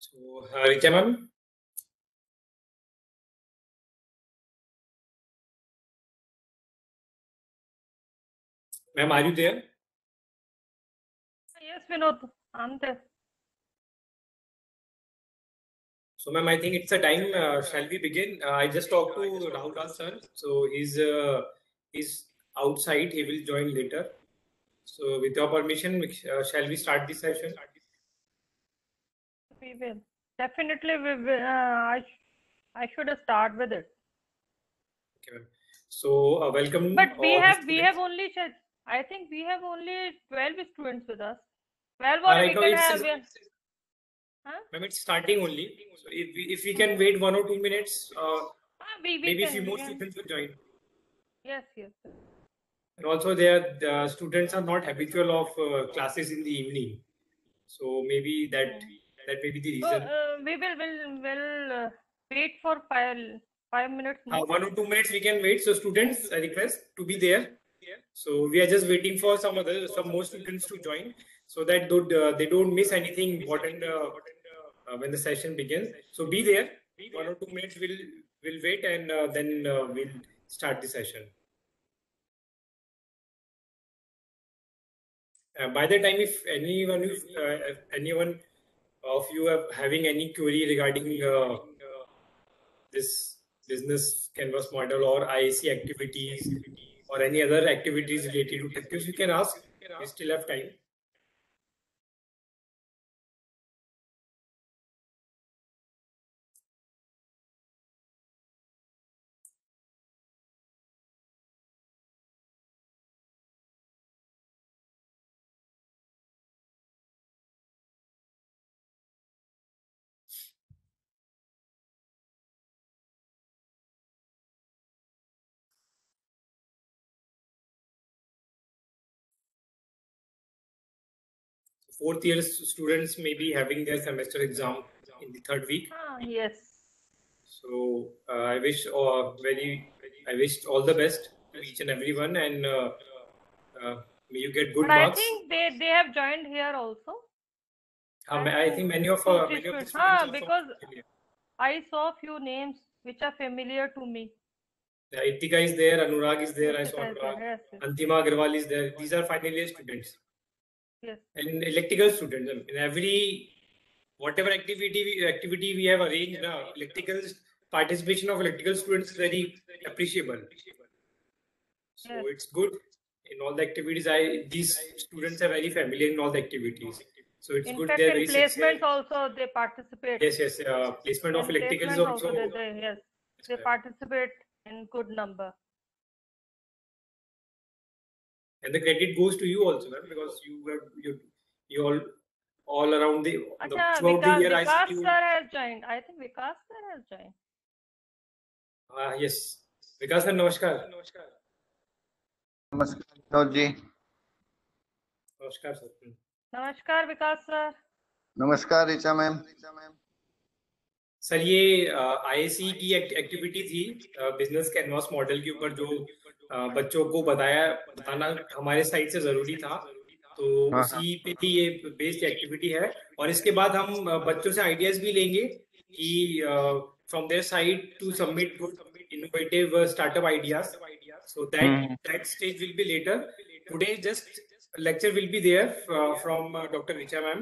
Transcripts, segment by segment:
So, Richa ma'am, ma'am, are you there? Yes, Vinod, I'm there. So, ma'am, I think it's a time. Shall we begin? I just talked to Rahul Das sir. So he's outside. He will join later. So, with your permission, shall we start the session? We will. Definitely, we will. I should start with it. Okay, ma'am. So, welcome But all the we students. have only, I think we have only 12 students with us. 12 or Right we now, can it's have, huh? ma'am, it's starting only. So, if we can wait 1 or 2 minutes, We maybe a few can, more students will join. yes, yes. And also, the students are not habitual of classes in the evening. So maybe that may be the So, reason. we will wait for 5 minutes more. 1 or 2 minutes we can wait. So students, I request to be there. So we are just waiting for some more students to join, so that they don't miss anything important when the session begins. So be there. 1 or 2 minutes will wait, and then we'll start the session. By the time, if anyone of you are having any query regarding this business canvas model or IAC activities or any other activities related to tech, you can ask. We still have time. Fourth year students may be having their semester exam in the third week. Yes. So I wish all the best to each and everyone, and may you get good But I marks. think they have joined here also. I think many of Two, the three students are from because Australia. I saw few names which are familiar to me. Itika is there, Anurag is there, I saw Yes, Anurag. yes, yes. Antima Agarwal is there. These are final year students. Yes. And electrical students. In every whatever activity we have arranged now, electrical participation of electrical students is very appreciable. So Yes. it's good in all the activities. These students are very familiar in all the activities. So it's In good. fact, They're in very sincere. placements also they participate. Yes. Placement of In electrical is placements also also. they participate in good number. And the credit goes to you also, ma'am, because you all around throughout the year. I see Vikas you. sir has joined. I think Vikas sir has joined. Yes, Vikas sir, namaskar. नमस्कार विनोद जी। नमस्कार sir. नमस्कार विकास sir. नमस्कार Richa ma'am. Sir ये IAC की activity थी business canvas model के ऊपर, जो बच्चों को बताना हमारे साइड से जरूरी था, तो उसी पे ही ये बेस्ड एक्टिविटी है। और इसके बाद हम बच्चों से आइडियाज भी लेंगे कि from there side to submit good innovative startup ideas, so that stage will be later. Today just lecture will be there from Dr. Richa ma'am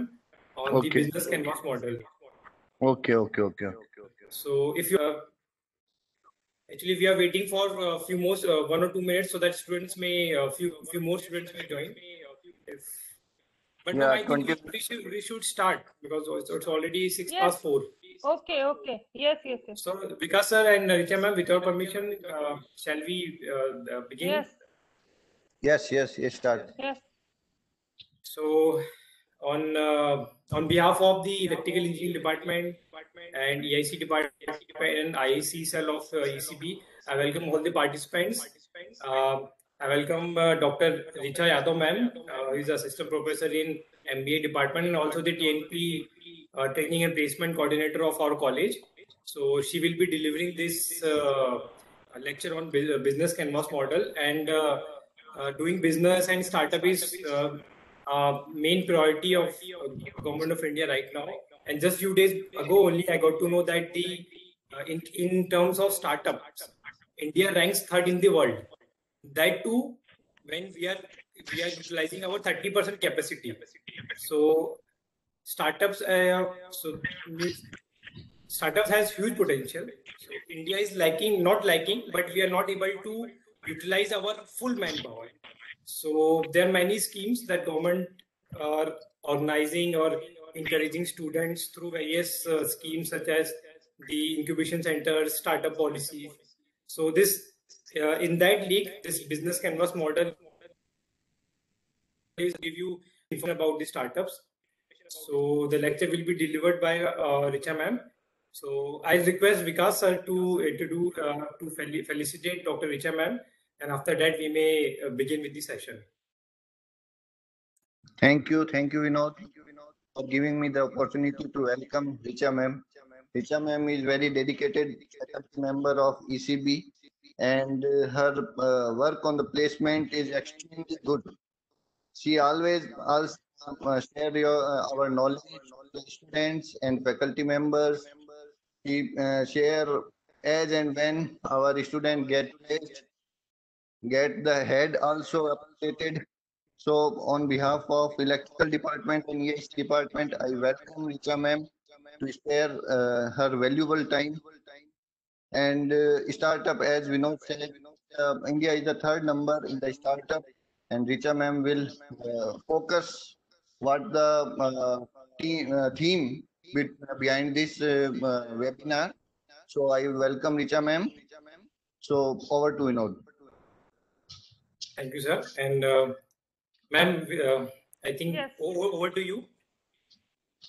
on the business canvas model. Okay. So if you actually we are waiting for a few more 1 or 2 minutes so that students may few more students may join. But yeah, I think we should start because it's already 4:06. Okay. Yes. So Vikas sir and Richa ma'am, with your permission, shall we begin? Yes. Start. Yes. So on behalf of the electrical engineering department and EIC department and IAC cell of ECB, I welcome all the participants. I welcome Dr. Richa Yadav ma'am, who is assistant professor in MBA department and also the TNP training and placement coordinator of our college. So she will be delivering this lecture on business canvas model, and doing business and startup is main priority of government of India right now. And just few days ago only, I got to know that the in terms of startups, India ranks third in the world. That too, when we are utilizing our 30% capacity. So startups, startups has huge potential. So India is not lacking, but we are not able to utilize our full manpower. So there are many schemes that government are organizing or encouraging students through various schemes such as the incubation centers, startup policies. So this in that league, this business canvas model is give you information about the startups. So the lecture will be delivered by Richa ma'am. So I request Vikas sir to felicitate Dr. Richa ma'am, and after that we may begin with the session. Thank you, Vinod, for giving me the opportunity to welcome Richa ma'am. Richa ma'am is very dedicated faculty member of ECB, and her work on the placement is extremely good. She always also share our knowledge to the students and faculty members. She share as and when our student get the head also updated. So on behalf of electrical department and EHC department, I welcome Richa ma'am to share her valuable time and startup. As we know, said, India is the third number in the startup, and Richa ma'am will focus what the theme behind this webinar. So I welcome Richa ma'am. So over to Vinod. Thank you, sir. And ma'am, I think Yes. over to you.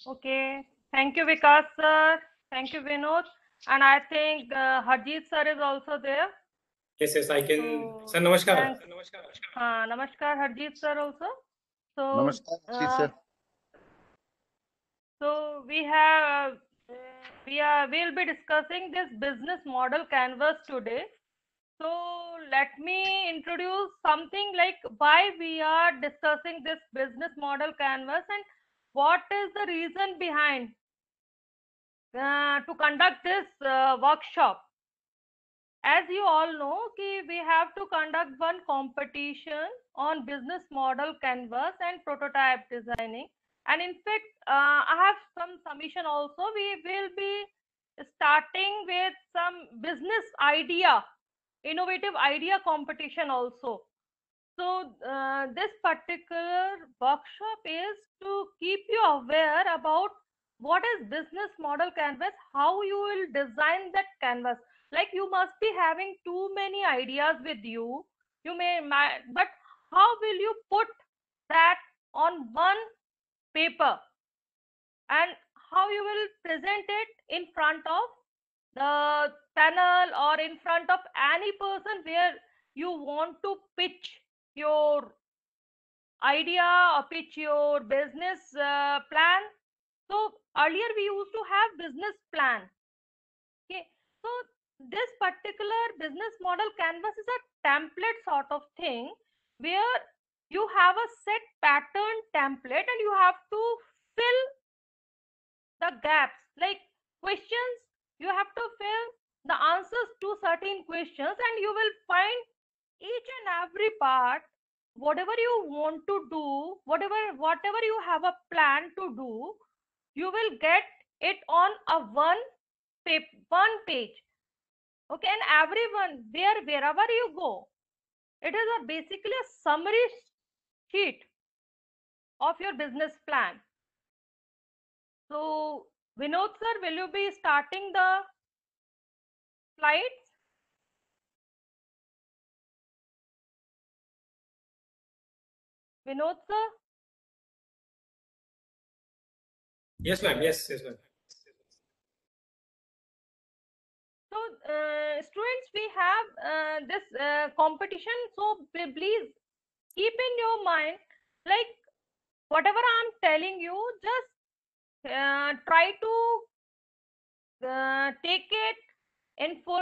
Okay. Thank you, Vikas sir. Thank you, Vinod. And I think Harjeet sir is also there. Yes, I can. So, Sir, namaskar. Namaskar, Harjeet sir also. So, Namaskar, Harjeet sir. So we'll be discussing this business model canvas today. So let me introduce something like why we are discussing this business model canvas and what is the reason behind to conduct this workshop. As you all know, we have to conduct one competition on business model canvas and prototype designing. And in fact, I have some submission also. We will be starting with some business idea, innovative idea competition also. So this particular workshop is to keep you aware about what is business model canvas, how you will design that canvas. Like you must be having too many ideas with you. But how will you put that on one paper and how you will present it in front of the panel or in front of any person where you want to pitch your idea or pitch your business plan. So earlier we used to have business plan. Okay, so this particular business model canvas is a template sort of thing where you have a set pattern template and you have to fill the gaps, like questions. You have to fill the answers to certain questions and you will find each and every part, whatever you want to do, whatever you have a plan to do, you will get it on a one page. Okay, and everyone, wherever you go, it is a basically a summary sheet of your business plan. So Vinod sir, will you be starting the slides? Vinod sir? Yes, ma'am. Yes, ma'am. So students, we have this competition. So please keep in your mind, like whatever I'm telling you, just try to take it in full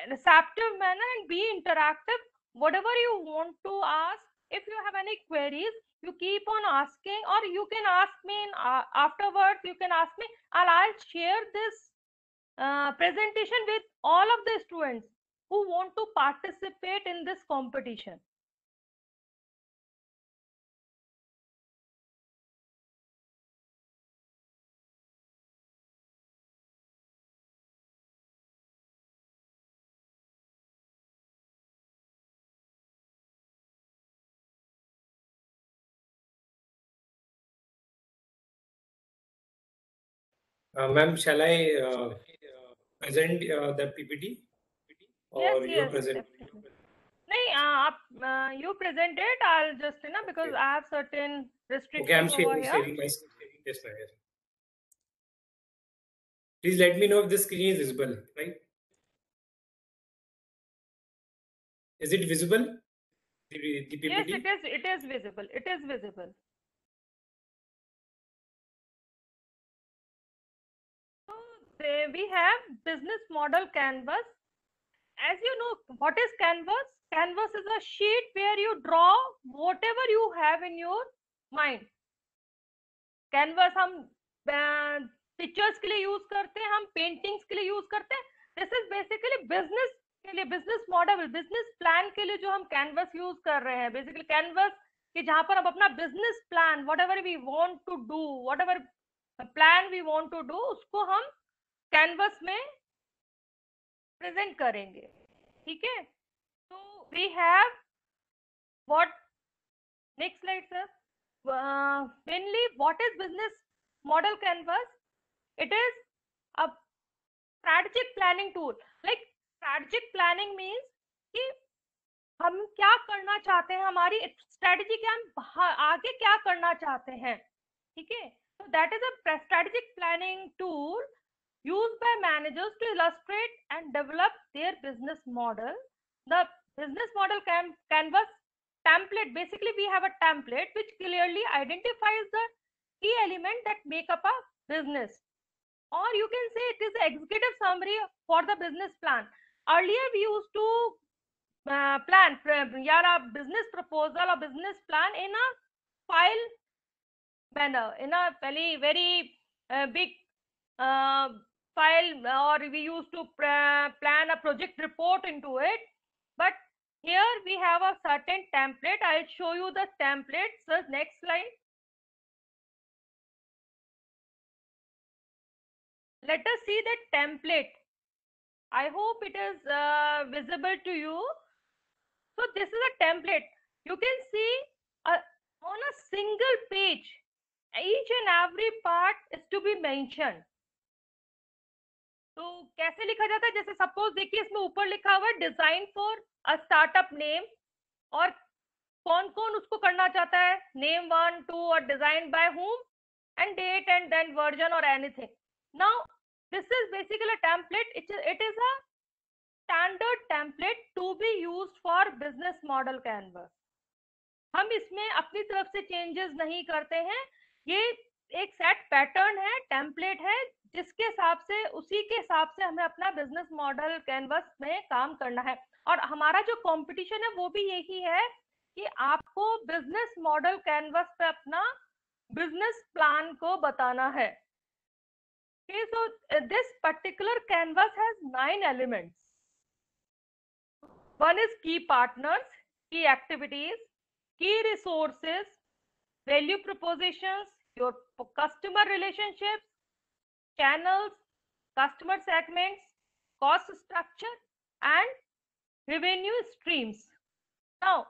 receptive manner and be interactive. Whatever you want to ask, if you have any queries, you keep on asking, or you can ask me afterwards. You can ask me, and I'll share this presentation with all of the students who want to participate in this competition. Ma'am, shall I present the PPT Yes, or you yes, present? definitely. नहीं आप you present it. I'll just because Okay. I have certain Okay, I'm restrictions over here. sharing my screen. Yes, ma'am. Yes. Please let me know if the screen is visible, right? Is it visible? The PPT? Yes, it is. It is visible. It is visible. So we have business model canvas. As you know, what is canvas? Canvas is a sheet where you draw whatever you have in your mind. Canvas हम pictures के लिए use करते हैं, हम paintings के लिए use करते हैं. दिस इज बेसिकली बिजनेस के लिए, बिजनेस मॉडल, बिजनेस प्लान के लिए जो हम कैनवस यूज कर रहे हैं. बेसिकली कैनवस कि जहां पर हम अपना business plan, whatever we want to do, whatever plan we want to do, उसको हम कैनवस में प्रेजेंट करेंगे. ठीक है. तो we have what, next slide sir. Mainly what is business model canvas? It is a strategic planning tool. Like strategic planning means कि हम क्या करना चाहते हैं, हमारी स्ट्रेटजी क्या, हम आगे क्या करना चाहते हैं. ठीक है. So that is a strategic planning tool used by managers to illustrate and develop their business model. The business model canvas template, basically we have a template which clearly identifies the key element that make up a business, or you can say it is the executive summary for the business plan. Earlier we used to plan a business proposal or business plan in a file manner, in a very big file, or we used to plan a project report into it. But here we have a certain template. I'll show you the template. So next slide. Let us see the template. I hope it is visible to you. So this is a template. You can see on a single page, each and every part is to be mentioned. तो कैसे लिखा जाता है? जैसे suppose देखिए, इसमें ऊपर लिखा हुआ है design for a startup name, और कौन कौन उसको करना चाहता है, नेम 1 2 और design by whom and date and then version or anything. Now this is basically a template. It is a standard template to be used for business model canvas. हम इसमें अपनी तरफ से चेंजेस नहीं करते हैं. ये एक सेट पैटर्न है, टेम्पलेट है, जिसके हिसाब से, उसी के हिसाब से हमें अपना बिजनेस मॉडल कैनवस में काम करना है. और हमारा जो कंपटीशन है वो भी यही है कि आपको बिजनेस मॉडल कैनवस पे अपना बिजनेस प्लान को बताना है. Okay, so this particular canvas has 9 elements. One is key partners, key activities, key resources, value propositions, your customer relationships, channels, customer segments, cost structure, and revenue streams. Now,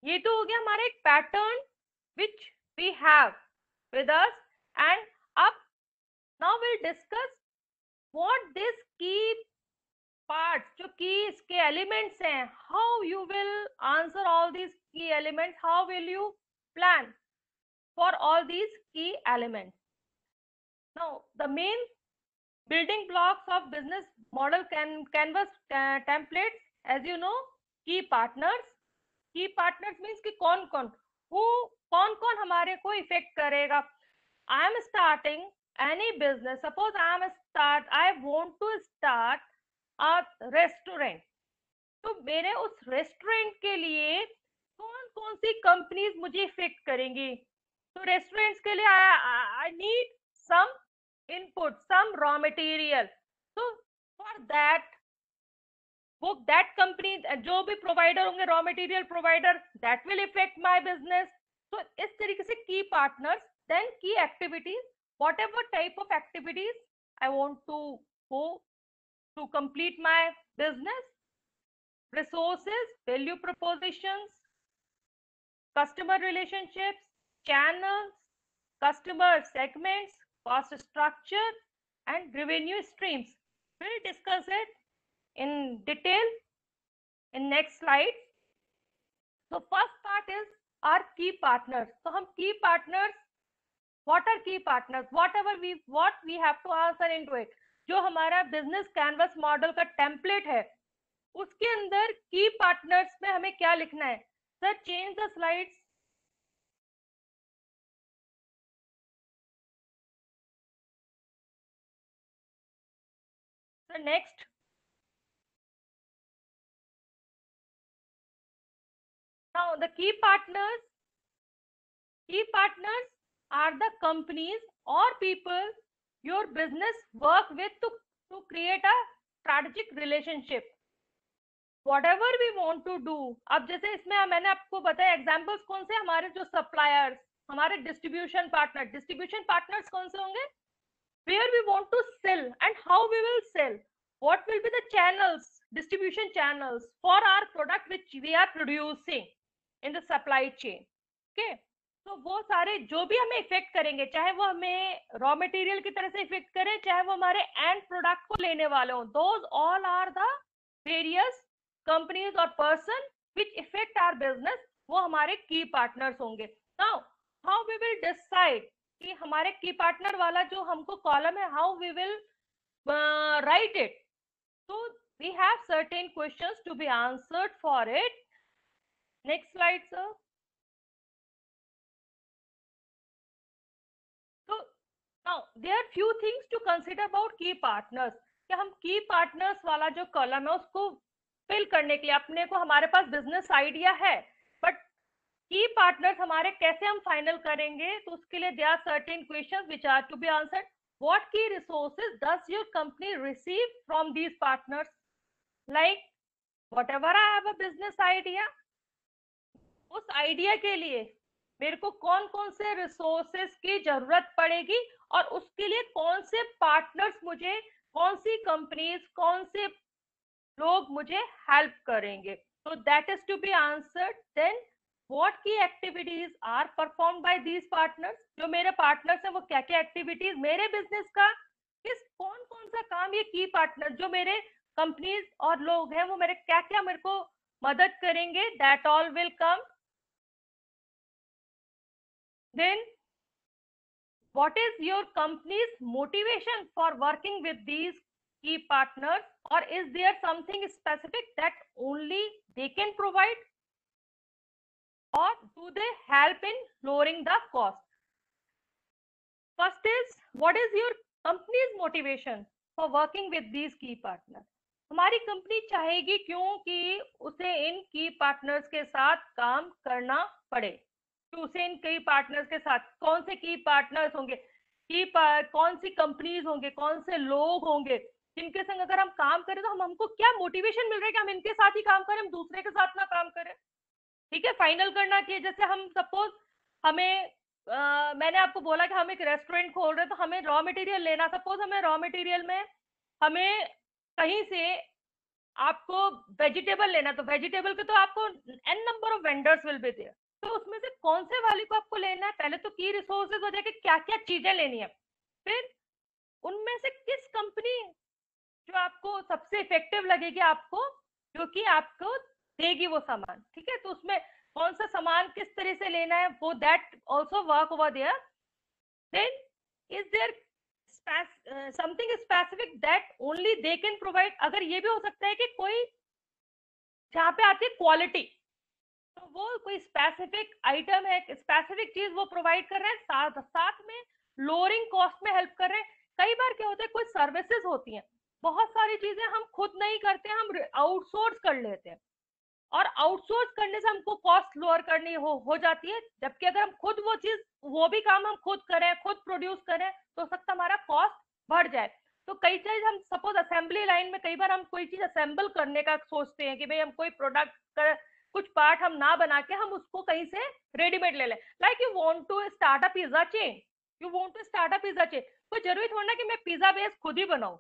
ये तो हो गया हमारा एक pattern which we have with us, and अब now we'll discuss what this key parts, जो की इसके elements हैं, how you will answer all these key elements, how will you plan for all these key elements. Now the main building blocks of business model canvas templates, as you know, key partners. Key partners means कि कौन कौन हमारे को effect करेगा. I am starting any business. Suppose I want to start a restaurant. तो मेरे उस restaurant के लिए कौन कौन सी कंपनीज मुझे इफेक्ट करेंगी। तो रेस्टोरेंट्स के लिए I need some input, some raw material. तो फॉर दैट, वो दैट कंपनी, जो भी प्रोवाइडर होंगे raw material provider, that will effect my business. तो इस तरीके से key partners, then key activities, whatever type of activities I want to go to complete my business, resources, value propositions, customer relationships, channels, customer segments, cost structure, and revenue streams. We'll discuss it in detail in next slide. So first part is our key partners. So हम key partners, what are key partners? What we have to answer into it. जो हमारा business canvas model का template है, उसके अंदर की partners में हमें क्या लिखना है। Sir change the slides. Sir next. Now the key partners are the companies or people your business work with to create a strategic relationship, whatever we want to do। अब जैसे इसमें मैंने आपको बताया एग्जांपल्स कौन से, हमारे जो सप्लायर्स, हमारे डिस्ट्रीब्यूशन पार्टनर्स कौन से होंगे, where we want to sell and how we will sell, what will be the channels, distribution channels for our product which we are producing in the supply chain। okay, तो वो सारे जो भी हमें effect करेंगे, चाहे वो हमें रॉ मटेरियल की तरह से इफेक्ट करें, चाहे वो हमारे एंड प्रोडक्ट को लेने वाले हो, those all are the various companies और person which effect our business, वो हमारे की पार्टनर्स होंगे। Now how we will decide कि हमारे की पार्टनर वाला जो हमको कॉलम है, how we will write it. तो we have certain questions to be answered for it. Next slide sir. तो now there are few things to consider about key partners. कि हम की पार्टनर्स वाला जो कॉलम है उसको फिल करने के लिए, अपने को हमारे पास बिजनेस आइडिया है, बट की पार्टनर्स हमारे कैसे हम फाइनल करेंगे, तो उसके लिए there are certain questions which are to be answered. What key resources does your company receive from these partners, like whatever I have a business idea, उस idea के लिए मेरे को कौन कौन से रिसोर्सेज की जरूरत पड़ेगी, और उसके लिए कौन से पार्टनर्स मुझे, कौन सी कंपनीज, कौन से लोग मुझे हेल्प करेंगे। तो that is to be answered. Then what key activities are perform by these partners, जो मेरे पार्टनर्स हैं वो क्या क्या एक्टिविटीज मेरे बिजनेस का, किस कौन कौन सा काम ये की पार्टनर जो मेरे कंपनीज और लोग हैं वो मेरे क्या क्या मेरे को मदद करेंगे, that all will come. Then what is your company's motivation for working with these key partners, or is there something specific that only they can provide, or do they help in lowering the cost? First is, what is your company's motivation for working with these key partners? हमारी company चाहेगी क्यों कि उसे इन की partners के साथ काम करना पड़े। तो उसे इन की पार्टनर्स के साथ कौन से की पार्टनर्स होंगे, कौन सी कंपनीज होंगे, कौन से लोग होंगे जिनके संग अगर हम काम करें तो हमको क्या मोटिवेशन मिल रहा है कि हम इनके साथ ही काम करें, हम दूसरे के साथ ना काम करें। ठीक है, फाइनल करना चाहिए। जैसे हम सपोज हमें मैंने आपको बोला कि हम एक रेस्टोरेंट खोल रहे हैं, तो हमें रॉ मटेरियल लेना, सपोज हमें रॉ मटेरियल में हमें कहीं से आपको वेजिटेबल लेना, तो वेजिटेबल के तो आपको n number of vendors will be there, तो उसमें से कौन से वाले को आपको लेना है। पहले तो की रिसोर्सेज हो जाएगी, क्या क्या चीजें लेनी है, फिर उनमें से किस कंपनी जो आपको सबसे इफेक्टिव लगेगी, आपको जो कि आपको देगी वो सामान। ठीक है, तो उसमें कौन सा सामान किस तरह से लेना है, वो that also work over there. Then is there something specific that only they can provide. अगर ये भी हो सकता है कि कोई जहाँ पे आती है क्वालिटी, तो वो कोई स्पेसिफिक आइटम है, स्पेसिफिक चीज वो प्रोवाइड कर रहे हैं, साथ में लोअरिंग कॉस्ट में हेल्प कर रहे हैं। कई बार क्या होता है, कोई सर्विसेज होती हैं, बहुत सारी चीजें हम खुद नहीं करते, हम आउटसोर्स कर लेते हैं, और आउटसोर्स करने से हमको कॉस्ट लोअर करनी हो जाती है, जबकि अगर हम खुद वो भी काम हम खुद करें, खुद प्रोड्यूस करें, तो हो सकता है हमारा कॉस्ट बढ़ जाए। तो कई चीज हम सपोज असेंबली लाइन में कई बार हम कोई चीज असेंबल करने का सोचते हैं कि भाई हम कोई प्रोडक्ट कुछ पार्ट हम ना बना के हम उसको कहीं से रेडीमेड ले लें। Like you want to start a pizza chain, कोई जरूरी थोड़ा ना कि मैं पिज्जा बेस खुद ही बनाऊं।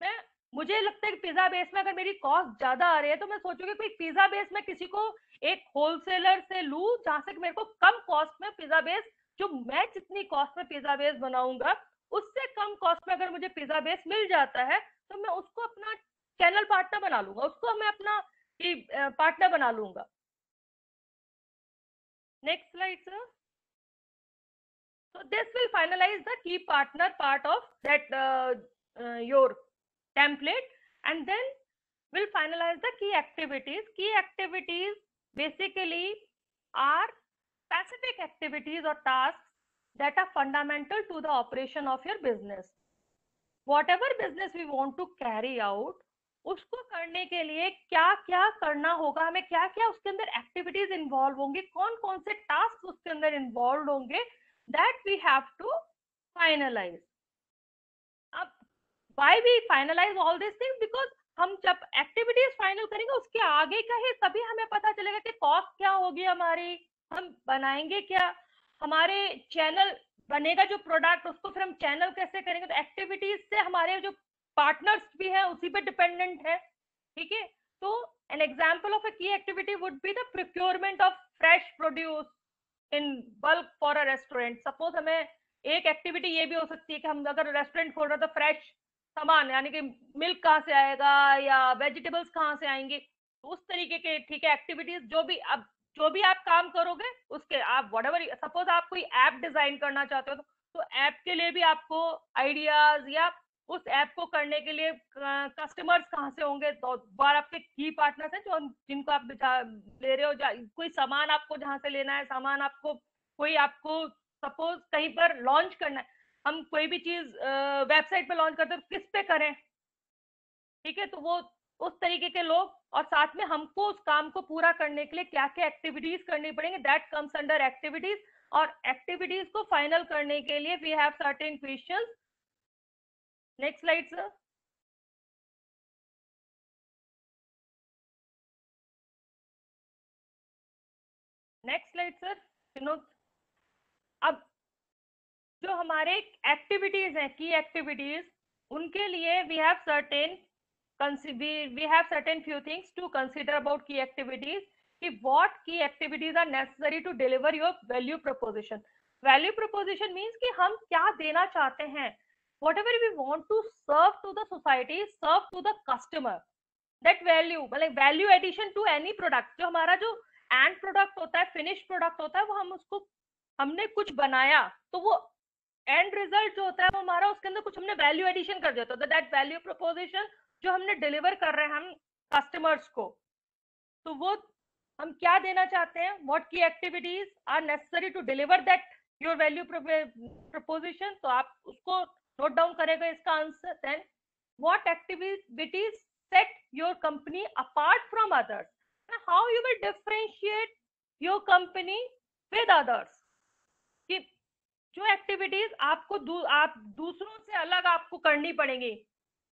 मैं मुझे लगता है कि पिज्जा बेस में अगर मेरी कॉस्ट ज्यादा आ रही है तो मैं सोचूंगी कोई पिज्जा बेस में किसी को एक होलसेलर से लूं जहां से मेरे को कम कॉस्ट में पिज्जा बेस, जो मैं जितनी कॉस्ट में पिज्जा बेस बनाऊंगा उससे कम कॉस्ट में अगर मुझे पिज्जा बेस मिल जाता है तो मैं उसको अपना चैनल पार्टनर बना लूंगा, उसको मैं अपना पार्टनर बना लूंगा। Next slide sir. So this will finalize the key partner part of that your template, and then we'll finalize the key activities. Key activities basically are specific activities or tasks that are fundamental to the operation of your business. Whatever business we want to carry out, उसको करने के लिए क्या क्या करना होगा, हमें क्या क्या उसके अंदर एक्टिविटीज इन्वॉल्व होंगे, कौन कौन से टास्क उसके अंदर इन्वॉल्व होंगे, that we have to finalize. अब why we finalize all these things? Because हम जब एक्टिविटीज फाइनल करेंगे उसके आगे का ही तभी हमें पता चलेगा कि कॉस्ट क्या होगी हमारी, हम बनाएंगे क्या, हमारे चैनल बनेगा जो प्रोडक्ट उसको फिर हम चैनल कैसे करेंगे। तो एक्टिविटीज से हमारे जो पार्टनर्स भी है उसी पे डिपेंडेंट है, ठीक है। तो एन एग्जाम्पल ऑफ अ की activity would be the procurement of fresh produce in bulk for a restaurant. Suppose हमें एक एक्टिविटी ये भी हो सकती है कि हम अगर रेस्टोरेंट खोल रहे हैं तो फ्रेश सामान यानी कि मिल्क कहाँ से आएगा या वेजिटेबल्स कहाँ से आएंगे, तो उस तरीके के ठीक है एक्टिविटीज जो भी आप काम करोगे उसके आप व्हाटएवर, सपोज आप कोई ऐप डिजाइन करना चाहते हो तो ऐप के लिए भी आपको आइडियाज या उस ऐप को करने के लिए कस्टमर्स कहाँ से होंगे, तो बार आपके की पार्टनर्स हैं जो जिनको आप ले रहे हो, कोई सामान आपको जहां से लेना है, सामान आपको कोई आपको सपोज कहीं पर लॉन्च करना है, हम कोई भी चीज वेबसाइट पे लॉन्च करते हैं तो किस पे करें, ठीक है। तो वो उस तरीके के लोग, और साथ में हमको उस काम को पूरा करने के लिए क्या क्या एक्टिविटीज करनी पड़ेंगे, दैट कम्स अंडर एक्टिविटीज। और एक्टिविटीज को फाइनल करने के लिए we have certain questions. Next slide sir. Next slide sir Vinod. अब जो हमारे एक्टिविटीज हैं की एक्टिविटीज, उनके लिए we have certain few things to consider about key activities, कि what key activities are necessary to deliver your value proposition. Value proposition means कि हम क्या देना चाहते हैं, whatever we want to serve to the society, serve to the customer, that value मतलब value addition to any product, जो हमारा जो end product होता है, finished product होता है, वो हम उसको हमने कुछ बनाया तो वो एंड रिजल्ट जो होता है वो हमारा उसके अंदर कुछ हमने वैल्यू एडिशन कर दिया, तो दैट वैल्यू प्रोपोजिशन जो हमने डिलीवर कर रहे हैं हम कस्टमर्स को, तो वो हम क्या देना चाहते हैं, what key activities are necessary to deliver that your value proposition. तो आप उसको नोट डाउन करेगा इसका answer. Then what activities set your company apart from others, how you will differentiate your company with others, कि जो activities आपको आप दूसरों से अलग आपको करनी पड़ेंगी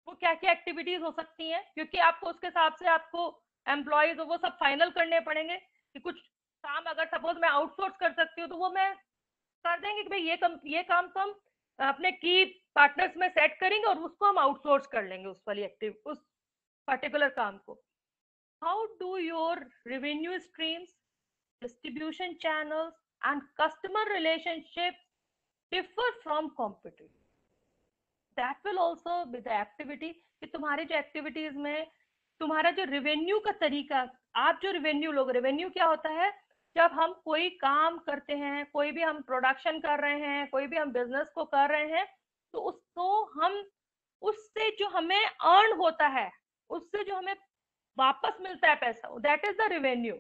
वो क्या क्या एक्टिविटीज हो सकती हैं, क्योंकि आपको उसके हिसाब से आपको एम्प्लॉयज वो सब फाइनल करने पड़ेंगे कि कुछ काम अगर सपोज मैं आउटसोर्स कर सकती हूँ तो वो मैं कर देंगे कि भाई ये काम तो हम अपने की पार्टनर्स में सेट करेंगे और उसको हम आउटसोर्स कर लेंगे उस पर्टिकुलर काम को। How do your revenue streams, distribution channels and customer relationship differ from competitor, that will also be the activity, कि तुम्हारे जो एक्टिविटीज में तुम्हारा जो रेवेन्यू का तरीका, आप जो रेवेन्यू लोग, रेवेन्यू क्या होता है, जब हम कोई काम करते हैं, कोई भी हम प्रोडक्शन कर रहे हैं, कोई भी हम बिजनेस को कर रहे हैं, तो उसको हम उससे जो हमें अर्न होता है, उससे जो हमें वापस मिलता है पैसा, that is the revenue.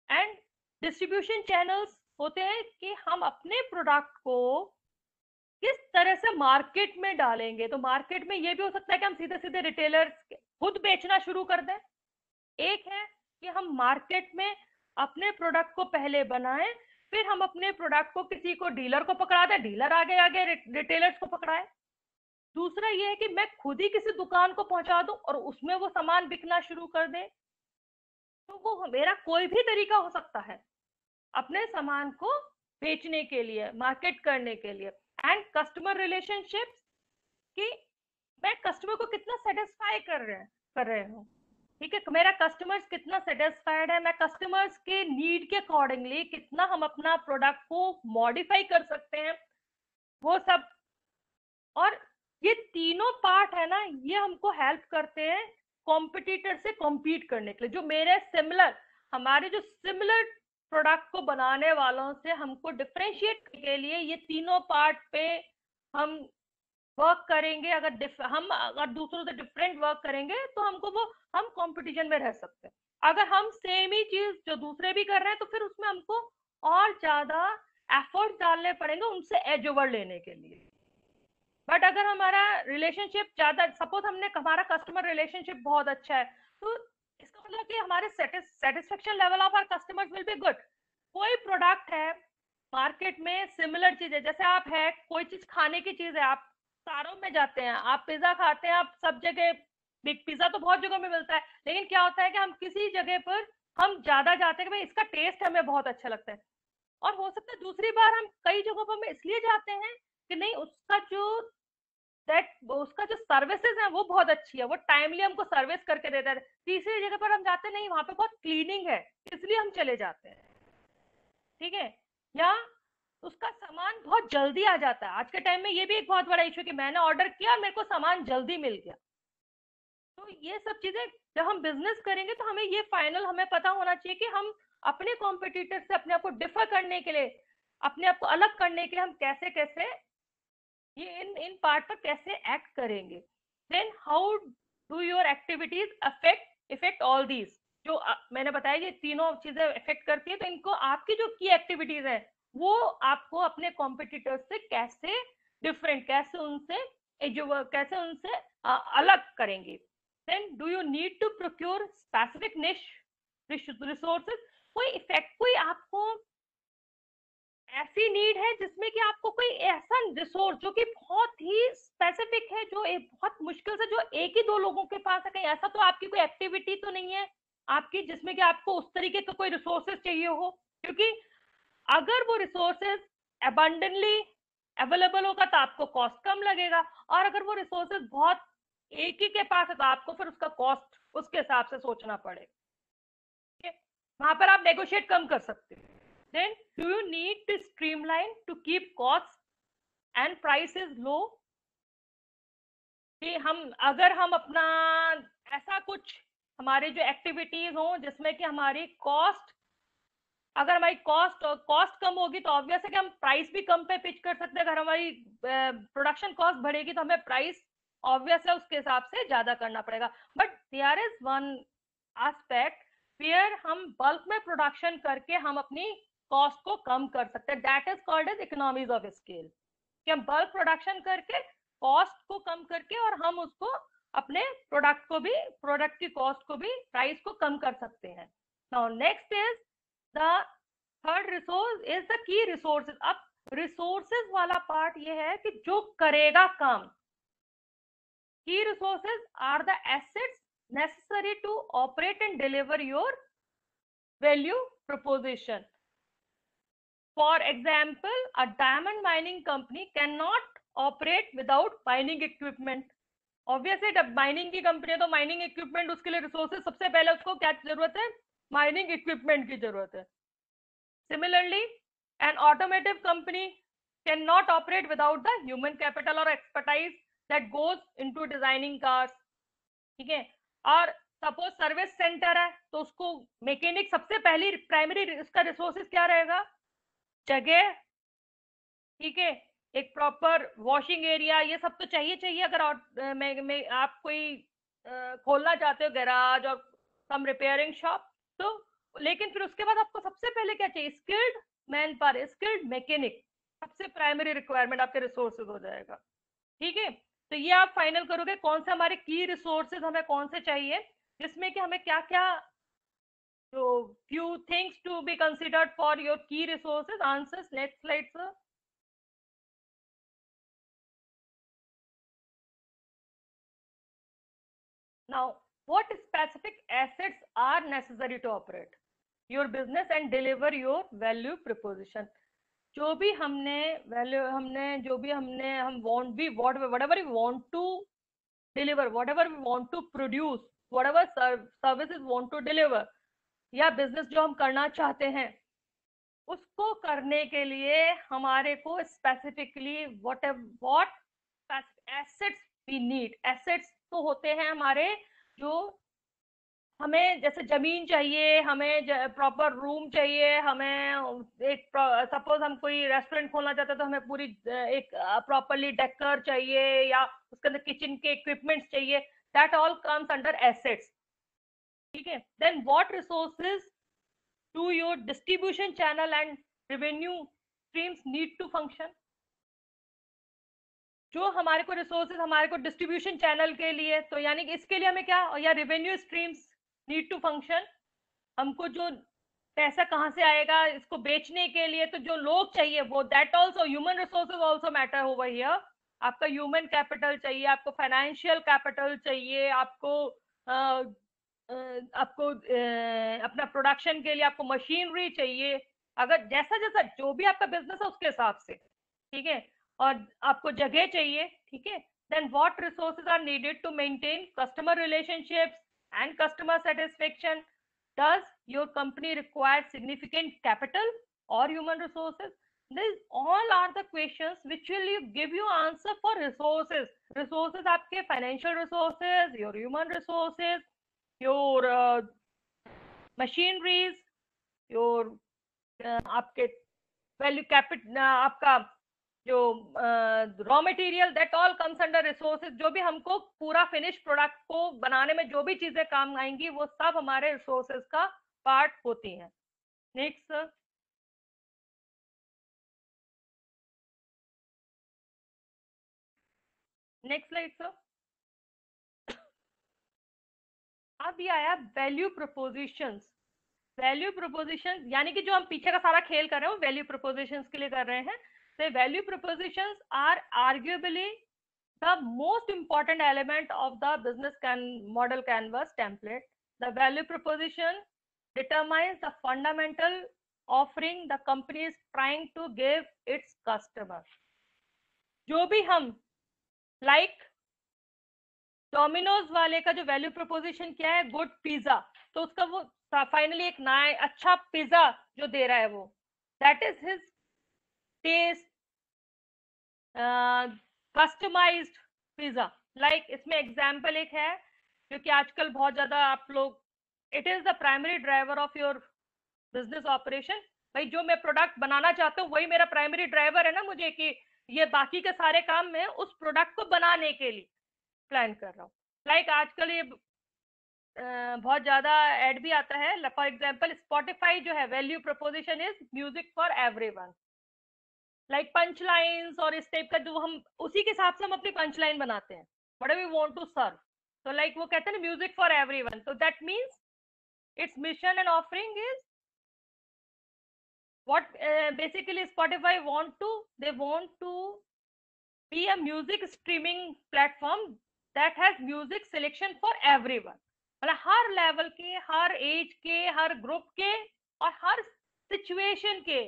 And distribution channels होते हैं कि हम अपने प्रोडक्ट को किस तरह से मार्केट में डालेंगे, तो मार्केट में ये भी हो सकता है कि हम सीधे सीधे रिटेलर्स खुद बेचना शुरू कर दें, एक है कि हम मार्केट में अपने प्रोडक्ट को पहले बनाएं, फिर हम अपने प्रोडक्ट को किसी को डीलर को पकड़ा दें, डीलर आगे आगे रिटेलर्स को पकड़ाए। दूसरा ये है कि मैं खुद ही किसी दुकान को पहुंचा दूं और उसमें वो सामान बिकना शुरू कर दे। तो वो मेरा कोई भी तरीका हो सकता है अपने सामान को बेचने के लिए, मार्केट करने के लिए। एंड कस्टमर रिलेशनशिप, कि मैं कस्टमर को कितना सेटिस्फाई कर रहे हूँ। ठीक है, मेरा कस्टमर्स कितना सेटिस्फाइड है, मैं कस्टमर्स के नीड के अकॉर्डिंगली कितना हम अपना प्रोडक्ट को मॉडिफाई कर सकते हैं, वो सब। और ये तीनों पार्ट है ना, ये हमको हेल्प करते हैं कॉम्पिटिटर से कॉम्पीट करने के लिए। जो मेरे सिमिलर, हमारे जो सिमिलर प्रोडक्ट को बनाने वालों से हमको डिफरेंशिएट के लिए ये तीनों पार्ट पे हम वर्क करेंगे। हम अगर दूसरों से डिफरेंट वर्क करेंगे तो हमको वो, हम कंपटीशन में रह सकते हैं। अगर हम सेम ही चीज जो दूसरे भी कर रहे हैं तो फिर उसमें हमको और ज्यादा एफर्ट डालने पड़ेंगे उनसे एज ओवर लेने के लिए। बट अगर हमारा रिलेशनशिप ज्यादा, सपोज हमारा कस्टमर रिलेशनशिप बहुत अच्छा है, तो इसका मतलब कि हमारे satisfaction level of our customers will be good. कोई प्रोडक्ट है मार्केट में, सिमिलर चीज है, जैसे आप है कोई चीज खाने की चीज है, आप सारों में जाते हैं, आप पिज्जा खाते हैं, आप सब जगह, बिग पिज्जा तो बहुत जगह में मिलता है, लेकिन क्या होता है कि हम किसी जगह पर हम ज्यादा जाते हैं कि भाई इसका टेस्ट हमें बहुत अच्छा लगता है, और हो सकता है दूसरी बार हम कई जगहों पर हम इसलिए जाते हैं कि नहीं, उसका जो सर्विसेज है वो बहुत अच्छी है, वो टाइमली हमको सर्विस करके देता है। तीसरी जगह पर हम जाते नहीं, वहां पे बहुत क्लीनिंग है, इसलिए हम चले जाते हैं। ठीक है, या उसका सामान बहुत जल्दी आ जाता है। आज के टाइम में ये भी एक बहुत बड़ा इशू है कि मैंने ऑर्डर किया, मेरे को सामान जल्दी मिल गया। तो ये सब चीजें जब हम बिजनेस करेंगे तो हमें ये फाइनल हमें पता होना चाहिए कि हम अपने कॉम्पिटिटर से अपने आप को डिफर करने के लिए, अपने आप को अलग करने के लिए हम कैसे कैसे ये इन पार्ट पर कैसे एक्ट करेंगे। Then how do your activities effect all these, जो मैंने बताया ये तीनों चीजें इफेक्ट करती है, तो इनको आपकी जो की एक्टिविटीज है वो आपको अपने कॉम्पिटिटर्स से कैसे डिफरेंट, कैसे उनसे अलग करेंगे। Then do you need to procure specific niche resources, कोई आपको ऐसी नीड है जिसमें कि आपको कोई ऐसा रिसोर्स जो कि बहुत ही स्पेसिफिक है, जो एक बहुत मुश्किल से जो एक ही दो लोगों के पास है, कहीं ऐसा तो आपकी कोई एक्टिविटी तो नहीं है आपकी जिसमें कि आपको उस तरीके का कोई रिसोर्सेज चाहिए हो। क्योंकि अगर वो रिसोर्सेज अबंडेंटली अवेलेबल होगा तो आपको कॉस्ट कम लगेगा, और अगर वो रिसोर्सेज बहुत एक ही के पास है तो आपको फिर उसका कॉस्ट उसके हिसाब से सोचना पड़ेगा। वहां पर आप नेगोशिएट कम कर सकते हो। Then do you need to streamline to keep costs and prices low? कि अगर हम अपना ऐसा कुछ हमारे जो एक्टिविटीज हो जिसमें कि हमारी कॉस्ट, अगर हमारी कॉस्ट कम होगी तो ऑब्वियस है कि हम प्राइस भी कम पे पिच कर सकते हैं। अगर हमारी प्रोडक्शन कॉस्ट बढ़ेगी तो हमें प्राइस ऑब्वियस है उसके हिसाब से ज्यादा करना पड़ेगा। But there is one aspect where हम बल्क में प्रोडक्शन करके हम अपनी कॉस्ट को कम कर सकते हैं, that is called as economies of scale. कि हम बल्क प्रोडक्शन करके कॉस्ट को कम करके और हम उसको अपने प्रोडक्ट की कॉस्ट को भी, प्राइस को कम कर सकते हैं। Now next is the third resource is the key resources. अब रिसोर्सेज वाला पार्ट ये है कि जो करेगा काम। Key resources are the assets necessary to operate and deliver your value proposition. For example, a diamond mining company cannot operate without mining equipment. Obviously, जब mining की कंपनी है तो माइनिंग इक्विपमेंट, उसके लिए रिसोर्सेज सबसे पहले उसको क्या जरूरत है, माइनिंग इक्विपमेंट की जरूरत है। Similarly, an automotive company cannot operate without the human capital or expertise that goes into designing cars. ठीक है, और सपोज सर्विस सेंटर है तो उसको मैकेनिक सबसे पहली प्राइमरी इसका रिसोर्सेज क्या रहेगा, जगह। ठीक है, एक प्रॉपर वॉशिंग एरिया, ये सब तो चाहिए। अगर आप कोई खोलना चाहते हो गैराज और सम रिपेयरिंग शॉप तो, लेकिन फिर उसके बाद आपको सबसे पहले क्या चाहिए, skilled man power, skilled mechanic, सबसे प्राइमरी रिक्वायरमेंट आपके रिसोर्सेज हो जाएगा। ठीक है, तो ये आप फाइनल करोगे कौन से हमारे की रिसोर्सेज हमें कौन से चाहिए, जिसमें कि हमें क्या क्या So few things to be considered for your key resources. Answers. Next slide, sir. Now, what specific assets are necessary to operate your business and deliver your value proposition? जो भी हमने वैल्यू हमने जो भी हमने हम वांट भी whatever we want to deliver, whatever we want to produce, whatever services want to deliver, या बिजनेस जो हम करना चाहते हैं, उसको करने के लिए हमारे को specifically what assets we need. Assets तो होते हैं हमारे, जो हमें जैसे जमीन चाहिए, हमें प्रॉपर रूम चाहिए, हमें एक सपोज हम कोई रेस्टोरेंट खोलना चाहते हैं तो हमें पूरी एक प्रॉपरली डेकर चाहिए, या उसके अंदर किचन के इक्विपमेंट्स चाहिए। That all comes under assets. ठीक है। Then what resources do your distribution channel and revenue streams need to function? जो हमारे को रिसोर्सेज हमारे को डिस्ट्रीब्यूशन चैनल के लिए, तो यानी कि इसके लिए हमें क्या, या revenue streams need to function, हमको जो पैसा कहाँ से आएगा इसको बेचने के लिए, तो जो लोग चाहिए वो, that also human resources also matter over here. आपका ह्यूमन कैपिटल चाहिए, आपको फाइनेंशियल कैपिटल चाहिए, आपको अपना प्रोडक्शन के लिए आपको मशीनरी चाहिए, अगर जैसा जैसा जो भी आपका बिजनेस है उसके हिसाब से। ठीक है। और आपको जगह चाहिए। ठीक है। Then what resources are needed to maintain customer relationships and customer satisfaction? Does your company require significant capital or human resources? These all are the questions which will give you answer for resources. Resources आपके financial resources, your human resources, your machineries, your आपके value capital, आपका जो raw material, that all comes under resources. जो भी हमको पूरा finish product को बनाने में जो भी चीजें काम आएंगी वो सब हमारे रिसोर्सेज का पार्ट होती हैं। Next sir. Next slide sir. अब ये आया वैल्यू प्रोपोजिशंस। वैल्यू प्रोपोजिशंस यानी कि जो हम पीछे का सारा खेल कर रहे हैं वो वैल्यू प्रोपोजिशंस के लिए कर रहे हैं। तो value propositions are arguably the most important element of the business model canvas template. The value proposition determines the fundamental offering the company is trying to give its customer. जो भी हम Domino's वाले का जो वैल्यू प्रोपोजिशन क्या है, good pizza, तो उसका वो फाइनली एक नया अच्छा पिज्जा जो दे रहा है वो, that is his test customized pizza. इसमें एग्जांपल एक है जो कि आजकल बहुत ज्यादा आप लोग, it is the primary driver of your business operation. भाई जो मैं प्रोडक्ट बनाना चाहता हूँ वही मेरा प्राइमरी ड्राइवर है ना, मुझे कि ये बाकी के सारे काम में उस प्रोडक्ट को बनाने के लिए प्लान कर रहा हूँ। आजकल ये बहुत ज्यादा एड भी आता है। फॉर एग्जांपल स्पॉटिफाई जो है, value proposition is music for everyone. Punch lines और इस टाइप का जो हम उसी के हिसाब से हम अपनी पंच लाइन बनाते हैं, whatever we want to serve. तो वो कहते हैं ना म्यूजिक फॉर एवरीवन, तो that means its mission and offering is what basically Spotify they want to be a music streaming platform that has music selection for everyone। मतलब हर level के, हर as के, हर group के और हर सिचुएशन के,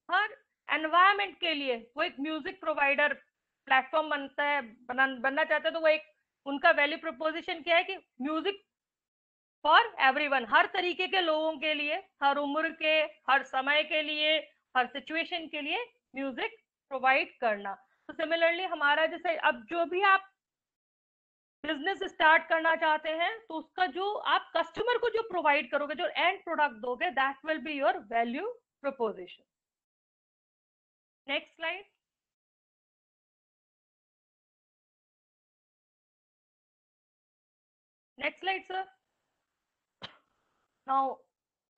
हर environment के लिए वो एक म्यूजिक प्रोवाइडर प्लेटफॉर्म बनना चाहते हैं। तो वो एक उनका वैल्यू प्रोपोजिशन क्या है कि म्यूजिक फॉर एवरीवन, हर तरीके के लोगों के लिए, हर उम्र के, हर समय के लिए, हर सिचुएशन के लिए म्यूजिक प्रोवाइड करना। तो सिमिलरली हमारा जैसे अब जो भी आप बिजनेस स्टार्ट करना चाहते हैं तो उसका जो आप कस्टमर को जो प्रोवाइड करोगे, जो एंड प्रोडक्ट दोगे, that will be your value proposition. Next slide. Next slide sir. Now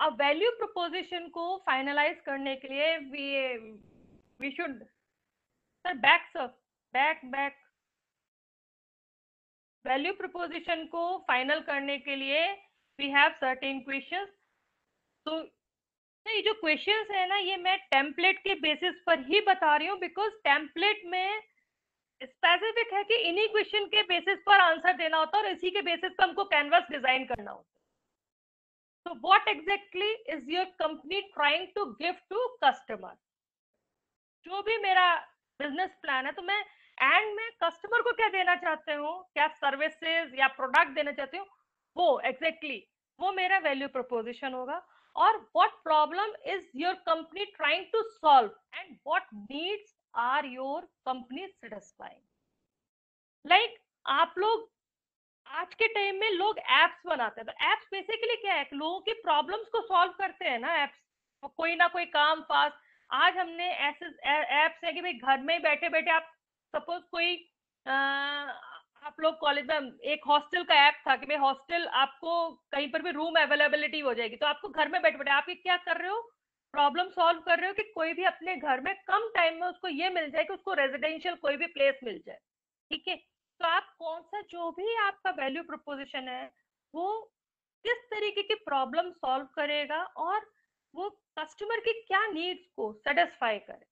अब वैल्यू प्रोपोजिशन को फाइनलाइज करने के लिए we should sir back value proposition को फाइनल करने के लिए वी हैव सर्टेन क्वेश्चंस। तो नहीं, जो क्वेश्चंस है ना, ये मैं टेम्पलेट के बेसिस पर ही बता रही हूँ, बिकॉज टेम्पलेट में स्पेसिफिक है कि इन्हीं क्वेश्चन के बेसिस पर आंसर देना होता है और इसी के बेसिस पर हमको कैनवास डिजाइन करना होता है. So what exactly is your company trying to give to customer? जो भी मेरा बिजनेस प्लान है, तो मैं एंड में कस्टमर को क्या देना चाहते हूँ, क्या सर्विसेज या प्रोडक्ट देना चाहती हूँ, वो एग्जैक्टली वो मेरा वैल्यू प्रपोजिशन होगा. और what problem is your company trying to solve and what needs are your company satisfying. Like आप लोग आज के टाइम में लोग एप्स बनाते हैं, तो एप्स बेसिकली क्या है, लोगों की प्रॉब्लम्स को सॉल्व करते हैं ना एप्स. तो कोई ना कोई काम पास, आज हमने ऐसे एप्स है कि भाई घर में बैठे बैठे आप सपोज कोई आप लोग कॉलेज में एक हॉस्टल का ऐप था कि भाई हॉस्टल आपको कहीं पर भी रूम अवेलेबिलिटी हो जाएगी, तो आपको घर में बैठे बैठे आप क्या कर रहे हो, प्रॉब्लम सॉल्व कर रहे हो कि कोई भी अपने घर में कम टाइम में उसको ये मिल जाए कि उसको रेजिडेंशियल कोई भी प्लेस मिल जाए. ठीक है, तो आप कौन सा जो भी आपका वैल्यू प्रपोजिशन है, वो किस तरीके की प्रॉब्लम सॉल्व करेगा और वो कस्टमर की क्या नीड्स को सेटिस्फाई करे.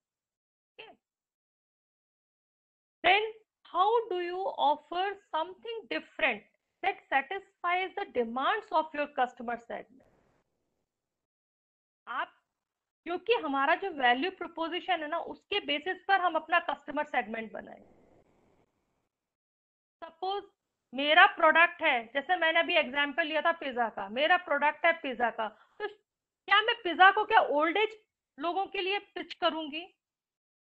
Then how do you offer something different that satisfies the demands of your customer segment? आप, क्योंकि हमारा जो वैल्यू प्रपोजिशन है ना, उसके बेसिस पर हम अपना कस्टमर सेगमेंट बनाए. सपोज मेरा प्रोडक्ट है, जैसे मैंने अभी एग्जांपल लिया था पिज्जा का, मेरा प्रोडक्ट है पिज्जा का, तो क्या मैं पिज्जा को क्या ओल्ड एज लोगों के लिए पिच करूंगी?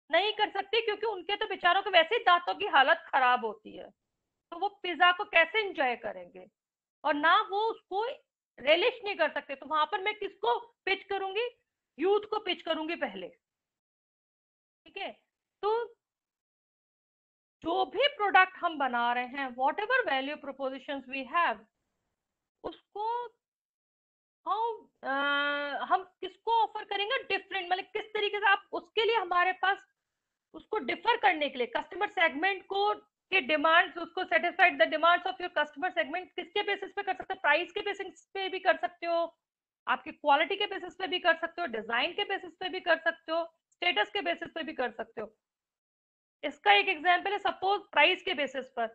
नहीं कर सकती, क्योंकि उनके तो बेचारों के वैसे ही दांतों की हालत खराब होती है, तो वो पिज्जा को कैसे एंजॉय करेंगे, और ना वो उसको रिलिश नहीं कर सकते. तो वहां पर मैं किसको पिच करूंगी? यूथ को पिच करूंगी पहले. ठीक है, तो जो भी प्रोडक्ट हम बना रहे हैं, whatever value proposition we have, उसको हम किसको ऑफर करेंगे डिफरेंट, मतलब किस तरीके से आप उसके लिए हमारे पास उसको डिफर करने के लिए कस्टमर सेगमेंट को के डिमांड्स, उसको satisfied the demands of your customer segment किसके बेसिस पे कर सकते हो? प्राइस के बेसिस पे भी कर सकते हो, आपकी क्वालिटी के बेसिस पे भी कर सकते हो, डिजाइन के बेसिस पे भी कर सकते हो, स्टेटस के बेसिस पे भी कर सकते हो. इसका एक एग्जांपल है, सपोज प्राइस के बेसिस पर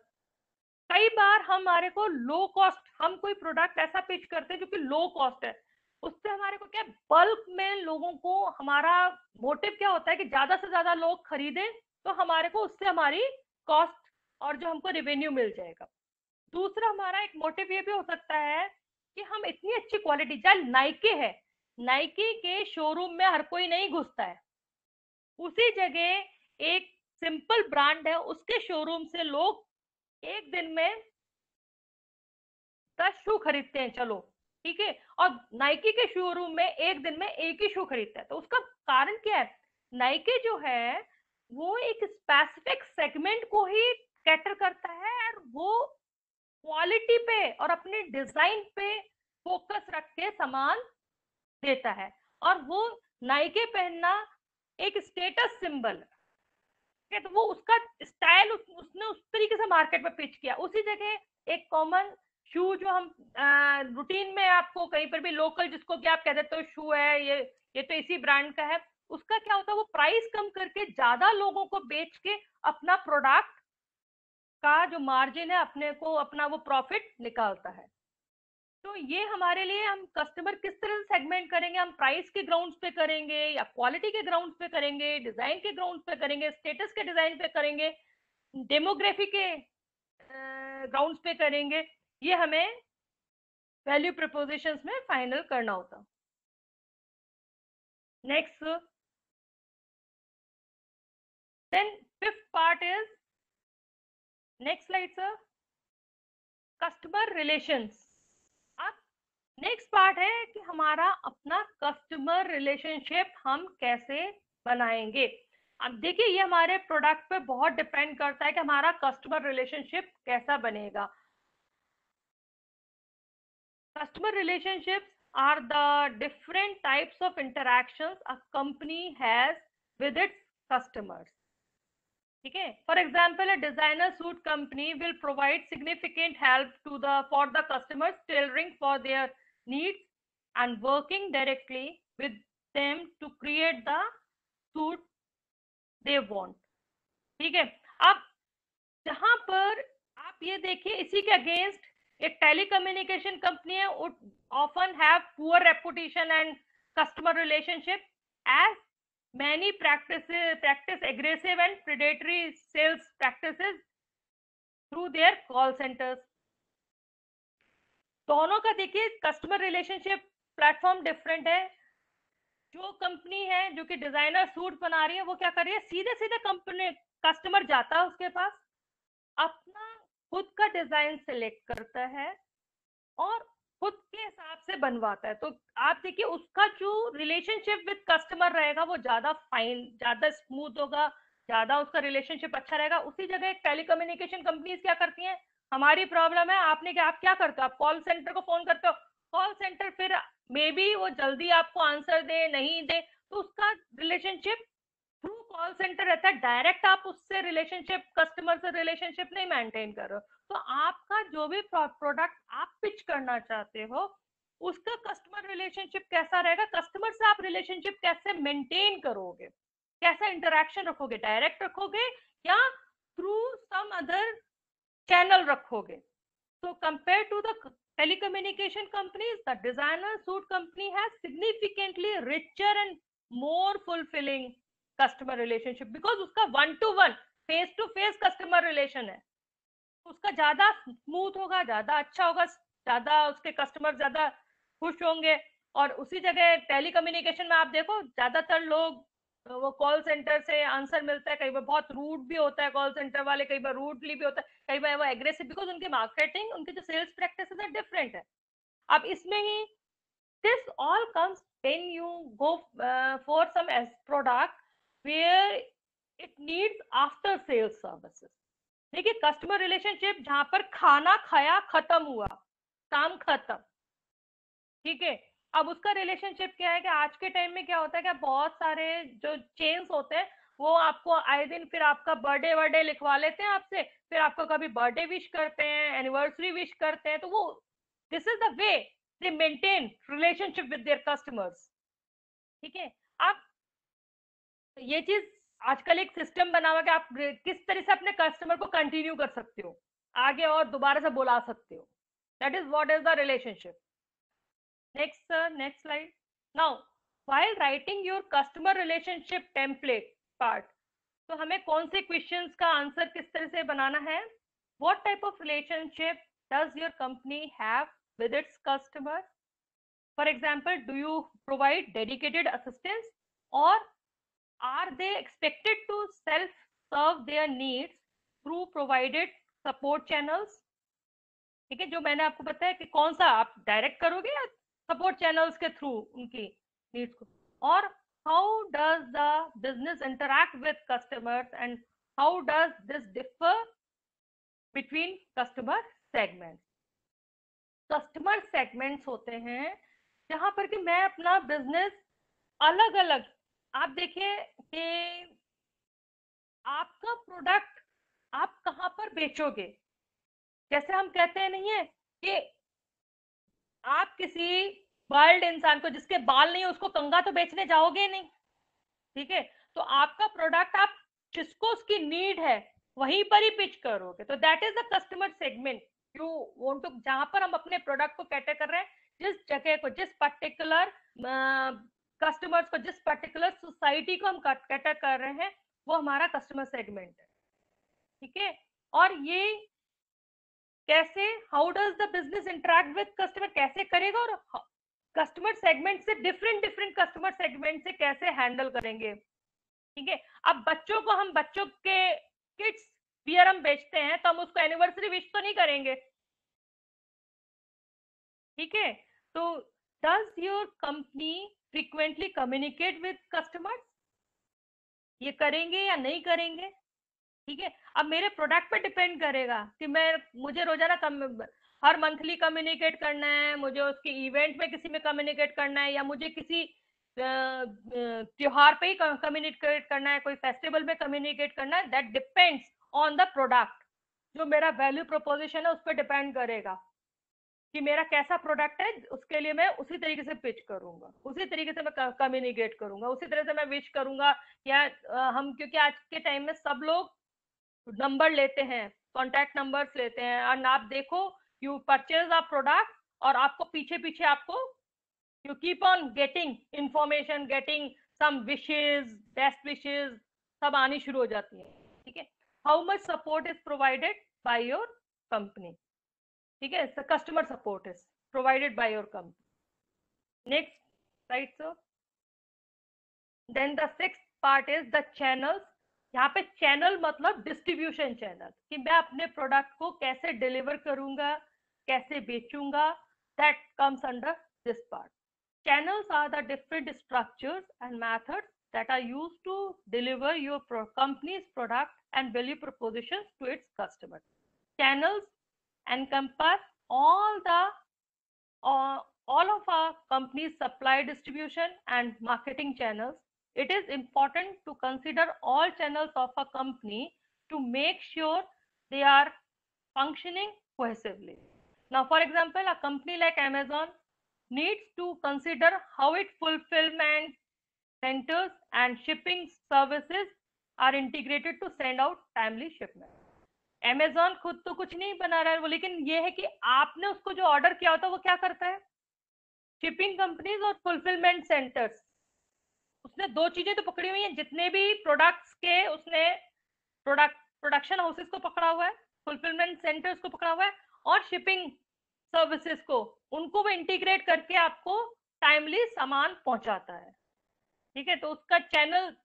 कई बार हमारे को लो कॉस्ट, हम कोई प्रोडक्ट ऐसा पिच करते हैं जो कि लो कॉस्ट है, उससे हमारे को क्या, बल्क में लोगों को, हमारा मोटिव क्या होता है कि ज्यादा से ज्यादा लोग खरीदें, तो हमारे को उससे हमारी कॉस्ट और जो हमको रेवेन्यू मिल जाएगा. दूसरा हमारा एक मोटिव ये भी हो सकता है कि हम इतनी अच्छी क्वालिटी, जब नाइकी है, नाइकी के शोरूम में हर कोई नहीं घुसता है, उसी जगह एक सिंपल ब्रांड है, उसके शोरूम से लोग एक दिन में 10 शू खरीदते हैं, चलो ठीक है, और नाइकी के शोरूम में एक दिन में एक ही शू खरीदता है. तो उसका कारण क्या है? नाइकी जो है वो एक स्पेसिफिक सेगमेंट को ही कैटर करता है, और वो क्वालिटी पे और अपने डिजाइन पे फोकस रख के सामान देता है, और वो नाइकी पहनना एक स्टेटस सिंबल है, तो वो उसका स्टाइल उसने उस तरीके से मार्केट में पिच किया. उसी जगह एक कॉमन शू जो हम रूटीन में आपको कहीं पर भी लोकल, जिसको कि आप कह देते हो शू है ये तो इसी ब्रांड का है, उसका क्या होता है, वो प्राइस कम करके ज्यादा लोगों को बेच के अपना प्रोडक्ट का जो मार्जिन है, अपने को अपना वो प्रॉफिट निकालता है. तो ये हमारे लिए, हम कस्टमर किस तरह से सेगमेंट करेंगे, हम प्राइस के ग्राउंड्स पे करेंगे या क्वालिटी के ग्राउंड्स पे करेंगे, डिजाइन के ग्राउंड्स पे करेंगे, स्टेटस के डिजाइन पे करेंगे, डेमोग्राफी के ग्राउंड्स पे करेंगे, ये हमें वैल्यू प्रपोजिशंस में फाइनल करना होता. Next, then fifth part is, next slide sir, customer relations. अब नेक्स्ट पार्ट है कि हमारा अपना कस्टमर रिलेशनशिप हम कैसे बनाएंगे. अब देखिए, ये हमारे प्रोडक्ट पे बहुत डिपेंड करता है कि हमारा कस्टमर रिलेशनशिप कैसा बनेगा. Customer relationships are the different types of interactions a company has with its customers. ठीक है, for example a designer suit company will provide significant help to the for the customers tailoring for their needs and working directly with them to create the suit they want. ठीक है, अब जहां पर आप ये देखिए, इसी के अगेंस्ट एक टेलीकम्युनिकेशन कंपनी है, often have poor reputation and customer relationship as many practice aggressive and predatory sales practices through their call centers. दोनों का देखिए कस्टमर रिलेशनशिप प्लेटफॉर्म डिफरेंट है। जो कंपनी है जो कि डिजाइनर सूट बना रही है, वो क्या कर रही है, सीधे सीधे कंपनी कस्टमर जाता है उसके पास, अपना खुद का डिजाइन सिलेक्ट करता है और खुद के हिसाब से बनवाता है। तो आप देखिए उसका जो रिलेशनशिप विद कस्टमर रहेगा वो ज्यादा फाइन, ज्यादा स्मूथ होगा, ज्यादा उसका रिलेशनशिप अच्छा रहेगा। उसी जगह एक टेलीकम्युनिकेशन कंपनीज क्या करती हैं, हमारी प्रॉब्लम है, आपने क्या, आप क्या करते हो, आप कॉल सेंटर को फोन करते हो, कॉल सेंटर फिर मे बी वो जल्दी आपको आंसर दे नहीं दे, तो उसका रिलेशनशिप थ्रू कॉल सेंटर रहता है, डायरेक्ट आप उससे रिलेशनशिप, कस्टमर से रिलेशनशिप नहीं मेंटेन कर रहे हो। तो आपका जो भी प्रोडक्ट आप पिच करना चाहते हो, उसका कस्टमर रिलेशनशिप कैसा रहेगा, कस्टमर से आप रिलेशनशिप कैसे मेंटेन करोगे, कैसा इंटरेक्शन रखोगे, डायरेक्ट रखोगे या थ्रू सम अदर चैनल रखोगे। So compared to the telecommunication companies, the designer suit company has significantly richer and more fulfilling customer relationship because उसका one to one, face to face customer relation है, उसका ज्यादा smooth होगा, ज्यादा अच्छा होगा, ज्यादा उसके कस्टमर ज्यादा खुश होंगे। और उसी जगह टेलीकम्युनिकेशन में आप देखो ज्यादातर लोग वो कॉल सेंटर से आंसर मिलता है, कई बार बहुत रूड भी होता है कॉल सेंटर वाले, कई बार रूडली भी होता है, कई बार वो एग्रेसिव, बिकॉज उनकी मार्केटिंग, उनकी जो सेल्स प्रैक्टिसेस है डिफरेंट है। अब इसमें ही this all comes when you go for some product where it needs after sales services। देखिए कस्टमर रिलेशनशिप जहां पर खाना खाया खत्म हुआ, काम खत्म, ठीक है। अब उसका रिलेशनशिप क्या है कि आज के टाइम में क्या होता है कि बहुत सारे जो चेन्स होते हैं वो आपको आए दिन फिर आपका बर्थडे वर्डे लिखवा लेते हैं आपसे, फिर आपको कभी बर्थडे विश करते हैं, एनिवर्सरी विश करते हैं, तो वो this is the way they maintain relationship with their customers, ठीक है। आप ये चीज आजकल एक सिस्टम बना हुआ कि आप किस तरह से अपने कस्टमर को कंटिन्यू कर सकते हो, आगे और दोबारा से बुला सकते हो, that is what is the relationship. Next, sir, next slide. Now, while writing your customer relationship template part, तो हमें कौन से questions का आंसर किस तरह से बनाना है? What type of relationship does your company have with its customers? For example, do you provide dedicated assistance or are they expected to self-serve their needs through provided support channels? ठीक है, जो मैंने आपको बताया कि कौन सा आप डायरेक्ट करोगे या सपोर्ट चैनल्स के थ्रू उनकी नीड्स को, और how does the business interact with customers and how does this differ between customer segments. Customer segments होते हैं जहां पर कि मैं अपना बिजनेस अलग अलग, आप देखिए कि आपका प्रोडक्ट आप कहां पर बेचोगे, जैसे हम कहते हैं नहीं है कि आप किसी वर्ल्ड इंसान को जिसके बाल नहीं है उसको कंघा तो बेचने जाओगे नहीं, ठीक है। तो आपका प्रोडक्ट आप जिसको उसकी नीड है वहीं पर ही पिच करोगे, तो that is the customer segment you want to, जहां पर हम अपने प्रोडक्ट को कैटर कर रहे हैं, जिस जगह को, जिस पर्टिकुलर कस्टमर्स को, जिस पर्टिकुलर सोसाइटी को हम कैटर कर रहे हैं, वो हमारा कस्टमर सेगमेंट है, ठीक है। और ये कैसे, how does the business interact with customer, कैसे करेगा, और कस्टमर सेगमेंट से डिफरेंट डिफरेंट कस्टमर सेगमेंट से कैसे हैंडल करेंगे, ठीक है। अब बच्चों को, हम बच्चों के किड्स वियर हम बेचते हैं तो हम उसको एनिवर्सरी विश तो नहीं करेंगे, ठीक है। तो does your company frequently communicate with customers, ये करेंगे या नहीं करेंगे, ठीक है। अब मेरे प्रोडक्ट पे डिपेंड करेगा कि मैं, मुझे रोजाना हर मंथली कम्युनिकेट करना है, मुझे उसके इवेंट में किसी में कम्युनिकेट करना है, या मुझे किसी त्योहार पे ही कम्युनिकेट करना है, कोई फेस्टिवल में कम्युनिकेट करना है, that depends on the product. जो मेरा वैल्यू प्रोपोजिशन है उस पर डिपेंड करेगा, कि मेरा कैसा प्रोडक्ट है, उसके लिए मैं उसी तरीके से पिच करूंगा, उसी तरीके से मैं कम्युनिकेट करूंगा, उसी तरह से मैं विश करूंगा। या हम, क्योंकि आज के टाइम में सब लोग नंबर लेते हैं, कॉन्टैक्ट नंबर्स लेते हैं, और आप देखो, यू परचेज अ प्रोडक्ट और आपको पीछे पीछे आपको you keep on getting information, getting some wishes, best wishes, सब आनी शुरू हो जाती है। ठीक है, how much support is provided by your company? ठीक है, customer support is provided by your company. Next, right sir? Then the sixth part is the channels. यहाँ पे चैनल मतलब डिस्ट्रीब्यूशन चैनल, कि मैं अपने प्रोडक्ट को कैसे डिलीवर करूंगा, कैसे बेचूंगा, that comes under this part. Channels are the different structures and methods that are used to deliver your company's product and value propositions to its customers. Channels encompass all of our company's supply, distribution and marketing channels. It is important to consider all channels of a company to make sure they are functioning cohesively. Now, for example, a company like Amazon needs to consider how its fulfillment centers and shipping services are integrated to send out timely shipment. Amazon खुद तो कुछ नहीं बना रहा है वो, लेकिन ये है कि आपने उसको जो ऑर्डर किया होता है वो क्या करता है, शिपिंग कंपनीज और फुलफिलमेंट सेंटर्स, उसने दो चीजें तो पकड़ी हुई हैं, जितने भी प्रोडक्ट्स के उसने प्रोडक्शन हाउसेस को पकड़ा हुआ है, फुलफिलमेंट सेंटर्स को पकड़ा हुआ है, और शिपिंग सर्विसेज को, उनको वो इंटीग्रेट करके आपको टाइमली सामान पहुंचाता है। ठीक है, तो उसका चैनल,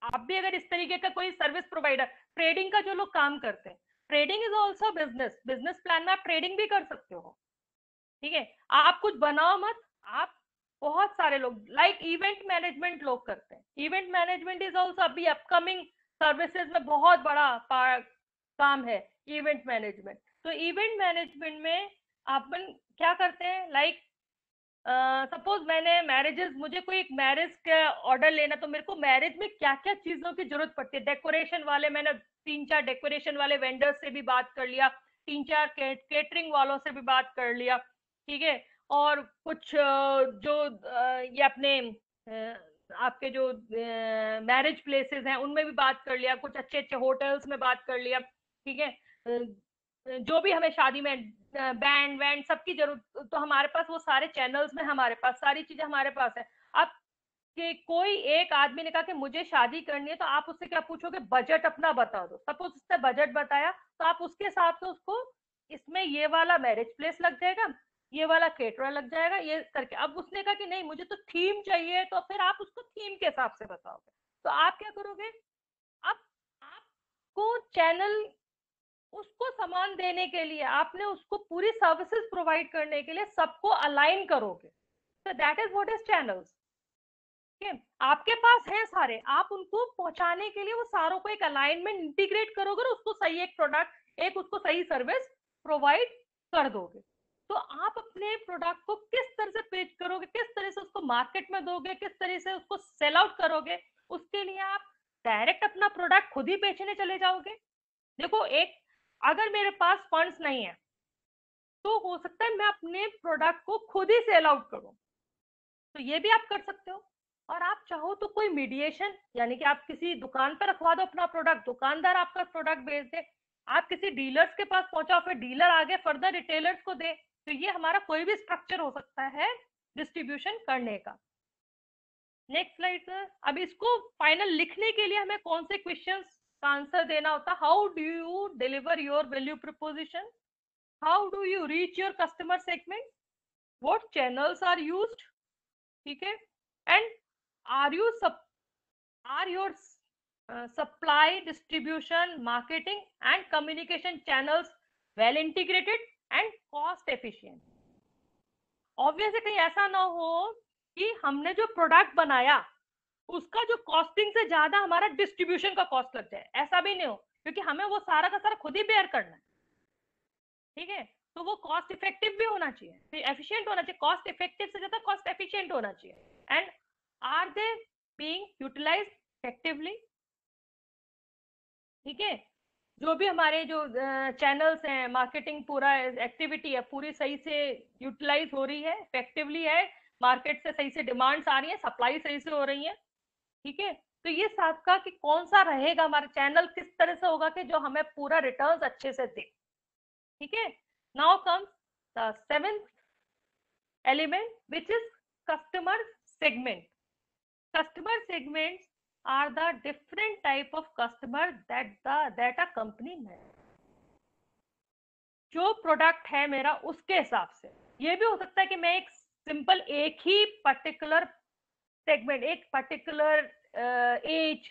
आप भी अगर इस तरीके का कोई सर्विस प्रोवाइडर, ट्रेडिंग का जो लोग काम करते हैं, trading is also business, business plan में आप ट्रेडिंग भी कर सकते हो। ठीक है, आप कुछ बनाओ मत, आप, बहुत सारे लोग लाइक इवेंट मैनेजमेंट लोग करते हैं, इवेंट मैनेजमेंट इज ऑल्सो अभी अपकमिंग सर्विसेज में बहुत बड़ा काम है इवेंट मैनेजमेंट। तो इवेंट मैनेजमेंट में अपन क्या करते हैं, लाइक सपोज मैंने मैरिजेस, मुझे कोई एक मैरिज का ऑर्डर लेना, तो मेरे को मैरिज में क्या क्या चीजों की जरूरत पड़ती है, डेकोरेशन वाले, मैंने 3-4 डेकोरेशन वाले वेंडर्स से भी बात कर लिया, 3-4 केटरिंग वालों से भी बात कर लिया। ठीक है, और कुछ जो ये अपने आपके जो मैरिज प्लेसेस हैं उनमें भी बात कर लिया, कुछ अच्छे अच्छे होटल्स में बात कर लिया। ठीक है, जो भी हमें शादी में बैंड वैंड सबकी जरूरत, तो हमारे पास वो सारे चैनल्स में हमारे पास सारी चीजें हमारे पास है। अब कि कोई एक आदमी ने कहा कि मुझे शादी करनी है, तो आप उससे क्या पूछोगे, बजट अपना बता दो। सपोज उसने बजट बताया, तो आप उसके हिसाब से उसको, इसमें ये वाला मैरिज प्लेस लग जाएगा, ये वाला केटरर लग जाएगा, ये करके। अब उसने कहा कि नहीं मुझे तो थीम चाहिए, तो फिर आप उसको थीम के हिसाब से बताओगे। तो आप क्या करोगे, अब आपको चैनल, उसको सामान देने के लिए, आपने उसको पूरी सर्विसेज प्रोवाइड करने के लिए सबको अलाइन करोगे। तो that is what is channels. आपके पास है सारे, आप उनको पहुंचाने के लिए वो सारों को एक अलाइनमेंट इंटीग्रेट करोगे और उसको सही एक प्रोडक्ट, एक उसको सही सर्विस प्रोवाइड कर दोगे। तो आप अपने प्रोडक्ट को किस तरह से पेश करोगे, किस तरह से उसको मार्केट में दोगे, किस तरह से उसको सेल आउट करोगे, उसके लिए आप डायरेक्ट अपना प्रोडक्ट खुद ही बेचने चले जाओगे। देखो, एक, अगर मेरे पास फंड्स नहीं है, तो हो सकता है मैं अपने प्रोडक्ट को खुद ही सेल आउट करूं, तो ये भी आप कर सकते हो। और आप चाहो तो कोई मीडिएशन, यानी कि आप किसी दुकान पर रखवा दो अपना प्रोडक्ट, दुकानदार आपका प्रोडक्ट बेच दे, आप किसी डीलर्स के पास पहुंचाओ, फिर डीलर आगे फर्दर रिटेलर्स को दे। तो ये हमारा कोई भी स्ट्रक्चर हो सकता है डिस्ट्रीब्यूशन करने का। Next slide sir. अब इसको फाइनल लिखने के लिए हमें कौन से क्वेश्चंस का आंसर देना होता है, how do you deliver your value proposition, how do you reach your customer segment, what channels are used, ठीक है, and are your supply, distribution, marketing and communication channels well integrated and cost efficient. Obviously कहीं ऐसा ना हो कि हमने जो product बनाया उसका जो कॉस्टिंग से ज्यादा हमारा डिस्ट्रीब्यूशन का कॉस्ट लग जाए, ऐसा भी नहीं हो, क्योंकि हमें वो सारा का सारा खुद ही बेयर करना है। ठीक है, तो वो कॉस्ट इफेक्टिव भी होना चाहिए, एफिशिएंट होना चाहिए, कॉस्ट इफेक्टिव से ज्यादा कॉस्ट एफिशिएंट होना चाहिए। And are they being utilised effectively. ठीक है, जो भी हमारे जो चैनल्स हैं, मार्केटिंग पूरा एक्टिविटी है, पूरी सही से यूटिलाइज हो रही है, इफेक्टिवली है, मार्केट से सही से डिमांड्स आ रही है, सप्लाई सही से हो रही है, ठीक है। तो ये सबका कि कौन सा रहेगा हमारा चैनल, किस तरह से होगा कि जो हमें पूरा रिटर्न्स अच्छे से दे, ठीक है। Now comes the seventh element, which is customer segment. Customer segments are the different type of customer that a company has. जो प्रोडक्ट है मेरा उसके हिसाब से, ये भी हो सकता है कि मैं एक सिंपल एक ही पर्टिकुलर सेगमेंट, एक पर्टिकुलर एज,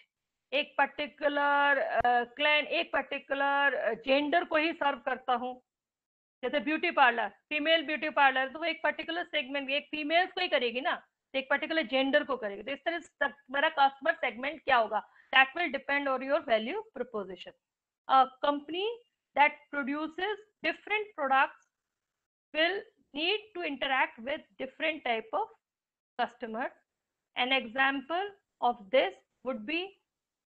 एक पर्टिकुलर क्लैन, एक पर्टिकुलर जेंडर को ही सर्व करता हूँ। जैसे beauty parlour, female beauty parlour, तो वो एक पर्टिकुलर सेगमेंट एक फीमेल्स को ही करेगी ना, तो एक पर्टिकुलर जेंडर को करेगी। तो इस तरह से मेरा कस्टमर सेगमेंट क्या होगा, that will depend on your value preposition. A company that produces different products will need to interact with different type of customers. An example of this would be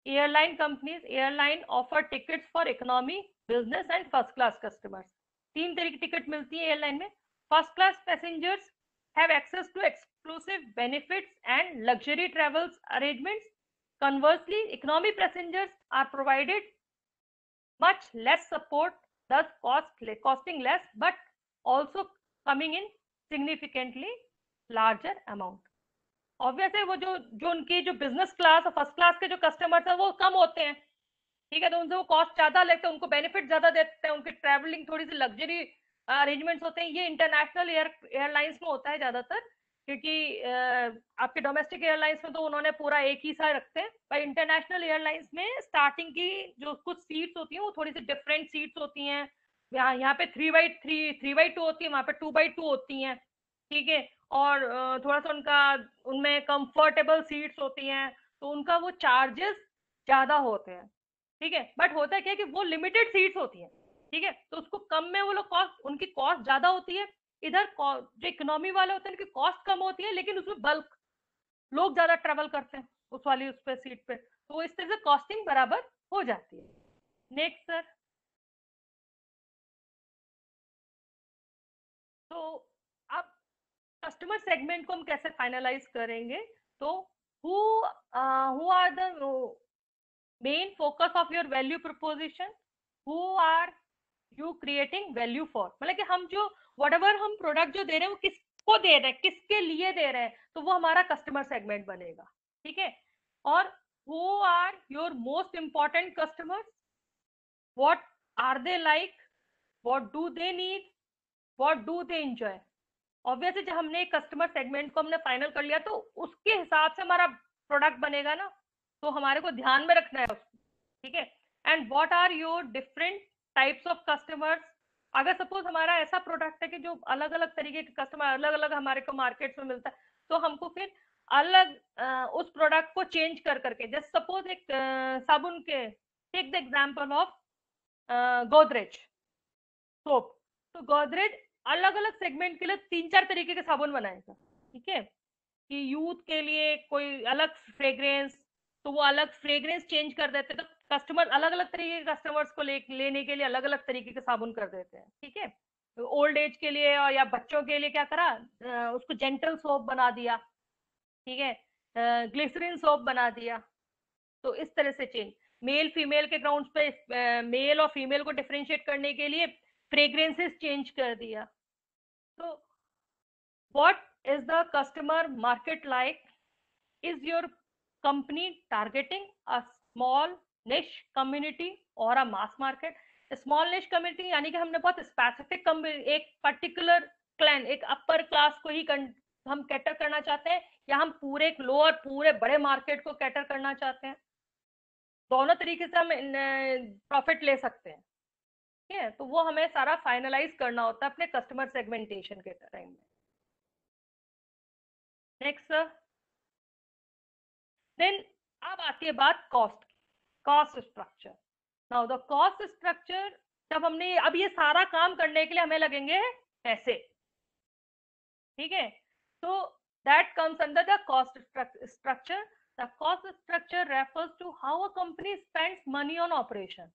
airline companies. Airline offer tickets for economy, business and first class customers. तीन तरह की ticket मिलती है airline में। First class passengers have access to exclusive benefits and luxury travels arrangements. Conversely, economy passengers are provided much less support, thus costing less, but also coming in significantly larger amount. Obvious है वो जो जो उनकी जो business class और first class के जो customers हैं वो कम होते हैं, ठीक है, तो उनसे वो कॉस्ट ज्यादा लेते हैं, उनको बेनिफिट ज्यादा देते हैं, उनकी ट्रैवलिंग थोड़ी सी लग्जरी अरेंजमेंट्स होते हैं। ये इंटरनेशनल एयरलाइंस में होता है ज्यादातर, क्योंकि आपके डोमेस्टिक एयरलाइंस में तो उन्होंने पूरा एक ही सा रखते हैं, पर इंटरनेशनल एयरलाइंस में स्टार्टिंग की जो कुछ सीट्स होती हैं वो थोड़ी सी डिफरेंट सीट्स होती हैं। यहाँ पे 3x2 होती है, वहां पे 2x2 होती हैं, ठीक है। और थोड़ा सा उनका उनमें कंफर्टेबल सीट्स होती हैं, तो उनका वो चार्जेस ज्यादा होते हैं, ठीक है। बट होता है क्या कि वो लिमिटेड सीट्स होती है, ठीक है, तो उसको कम में वो लोग कॉस्ट, उनकी कॉस्ट ज्यादा होती है। इधर जो इकोनॉमी वाले होते हैं उनकी कॉस्ट कम होती है, लेकिन उसमें बल्क लोग ज्यादा ट्रेवल करते हैं उस वाली उस पे सीट पे, तो इस तरह से कॉस्टिंग बराबर हो जाती है। Next sir. तो अब कस्टमर सेगमेंट को हम कैसे फाइनलाइज करेंगे, तो who are the main focus of your value proposition, who are you creating value for, मतलब कि हम जो वट हम प्रोडक्ट जो दे रहे हैं वो किसको दे रहे हैं, किसके लिए दे रहे हैं, तो वो हमारा कस्टमर सेगमेंट बनेगा, ठीक है। और who are your most important customers, what are they like, what do they need, what do they enjoy. Obviously जब हमने कस्टमर सेगमेंट को हमने फाइनल कर लिया तो उसके हिसाब से हमारा प्रोडक्ट बनेगा ना, तो हमारे को ध्यान में रखना है उसको, ठीक है। And what are your different types of customers. अगर सपोज हमारा ऐसा प्रोडक्ट है कि जो अलग अलग तरीके के कस्टमर अलग अलग हमारे को मार्केट में मिलता है, तो हमको फिर अलग उस प्रोडक्ट को चेंज कर करके, जैसे सपोज एक साबुन के, take the example of Godrej soap, तो गोदरेज अलग अलग सेगमेंट के लिए तीन चार तरीके के साबुन बनाएगा, ठीक है, कि यूथ के लिए कोई अलग फ्रेग्रेंस, तो वो अलग फ्रेग्रेंस चेंज कर देते हैं, तो कस्टमर अलग अलग तरीके के कस्टमर्स को लेने के लिए अलग अलग तरीके के साबुन कर देते हैं, ठीक है। ओल्ड एज के लिए और या बच्चों के लिए क्या करा, उसको जेंटल सोप बना दिया, ठीक है, ग्लिसरीन सोप बना दिया। तो इस तरह से चेंज, मेल फीमेल के ग्राउंड पे मेल और फीमेल को डिफरेंशिएट करने के लिए फ्रेग्रेंसेस चेंज कर दिया। तो what is the customer market like? Is your company targeting a small niche community or a mass market? Small निश कम्युनिटी यानी कि हमने बहुत स्पेसिफिक एक पर्टिकुलर क्लैन, एक अपर क्लास को ही हम कैटर करना चाहते हैं, या हम पूरे एक लोअर पूरे बड़े मार्केट को कैटर करना चाहते हैं। दोनों तरीके से हम प्रॉफिट ले सकते हैं, ठीक है। तो वो हमें सारा फाइनलाइज करना होता है अपने कस्टमर सेगमेंटेशन के टाइम में। Next sir. देन अब आती है बात cost, cost structure. Now the cost structure, जब हमने अब ये सारा काम करने के लिए हमें लगेंगे पैसे, ठीक है, तो that comes under the cost structure. The cost structure refers to how a company spends money on operation.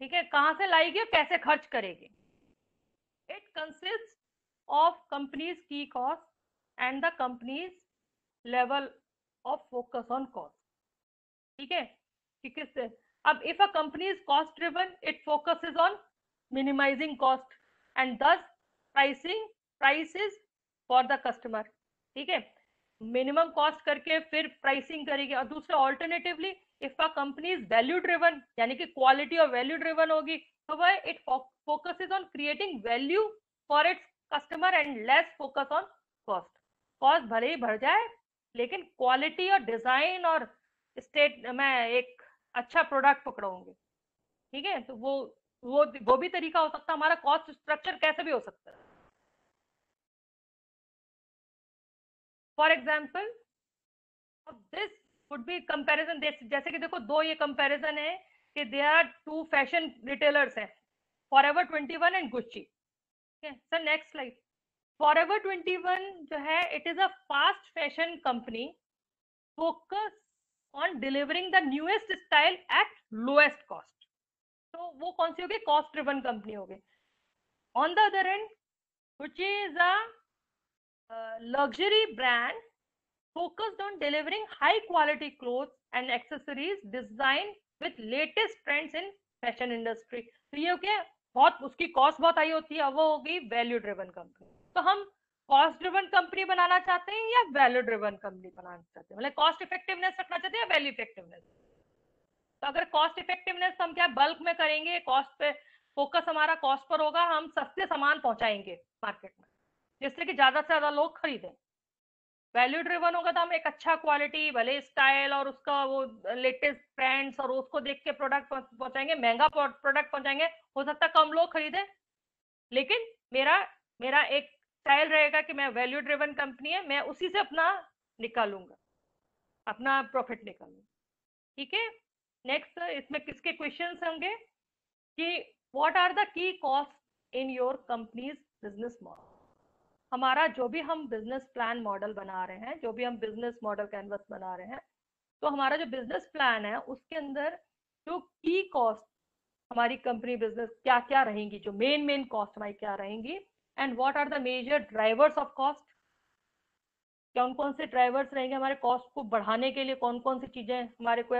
ठीक है, कहाँ से लाएगी और कैसे खर्च करेगी। इट कंसिस्ट ऑफ कंपनीज की cost and the company's level of focus on cost. ठीक है, कि किस, अब if a company is cost driven it focuses on minimising cost and thus pricing prices for the customer. ठीक है, minimum cost करके फिर प्राइसिंग करेगी। और दूसरा alternatively if a company is value driven यानी कि क्वालिटी और वैल्यू ड्रिवन होगी तो वह it focuses on creating value for its customer and less focus on cost. Cost भले ही बढ़ जाए लेकिन क्वालिटी और डिजाइन और स्टेट मैं एक अच्छा प्रोडक्ट पकड़ाऊंगी। ठीक है, तो वो भी तरीका हो सकता है, हमारा कॉस्ट स्ट्रक्चर कैसे भी हो सकता है। For example this would be comparison, जैसे कि देखो दो ये कंपैरिजन है कि they are two fashion retailers हैं, फॉरएवर 21 एंड गुच्ची। ठीक है सर, नेक्स्ट स्लाइड। फॉरएवर 21 जो है it is a fast fashion company focus on delivering the newest style at lowest cost. तो वो कौन सी होगी, कॉस्ट ड्रिवन कंपनी होगी। On the other end which is a luxury brand focused on delivering high quality clothes and accessories designed with latest trends in fashion industry। तो ये क्या, बहुत उसकी कॉस्ट बहुत हाई होती है, वो होगी वैल्यू ड्रिवन कंपनी। तो हम कॉस्ट ड्रिवन कंपनी बनाना चाहते हैं या वैल्यू ड्रिवन कंपनी बनाना चाहते हैं, मतलब कॉस्ट इफेक्टिवनेस रखना चाहते हैं या वैल्यू इफेक्टिवनेस। तो अगर कॉस्ट इफेक्टिवनेस हम क्या बल्क में करेंगे, कॉस्ट पे फोकस हमारा कॉस्ट पर होगा, हम सस्ते सामान पहुंचाएंगे मार्केट में जिससे कि ज्यादा से ज्यादा लोग खरीदें। वैल्यू ड्रिवन होगा तो हम एक अच्छा क्वालिटी भले स्टाइल और उसका वो लेटेस्ट ट्रेंड्स और उसको देख के प्रोडक्ट पहुंचाएंगे, महंगा प्रोडक्ट पहुंचाएंगे, हो सकता है कम लोग खरीदे लेकिन मेरा मेरा एक स्टाइल रहेगा कि मैं वैल्यू ड्रिवन कंपनी है, मैं उसी से अपना निकालूंगा, अपना प्रॉफिट निकालूंगा। ठीक है, नेक्स्ट इसमें किसके क्वेश्चंस होंगे कि what are the key cost in your company's business model. हमारा जो भी हम बिजनेस प्लान मॉडल बना रहे हैं, जो भी हम बिजनेस मॉडल कैनवस बना रहे हैं, तो हमारा जो बिजनेस प्लान है उसके अंदर जो की कॉस्ट हमारी कंपनी बिजनेस क्या क्या रहेंगी, जो मेन कॉस्ट हमारी क्या रहेंगी, and what are the major drivers of cost. कौन कौन से ड्राइवर्स रहेंगे हमारे कॉस्ट को बढ़ाने के लिए, कौन कौन सी चीजें हमारे को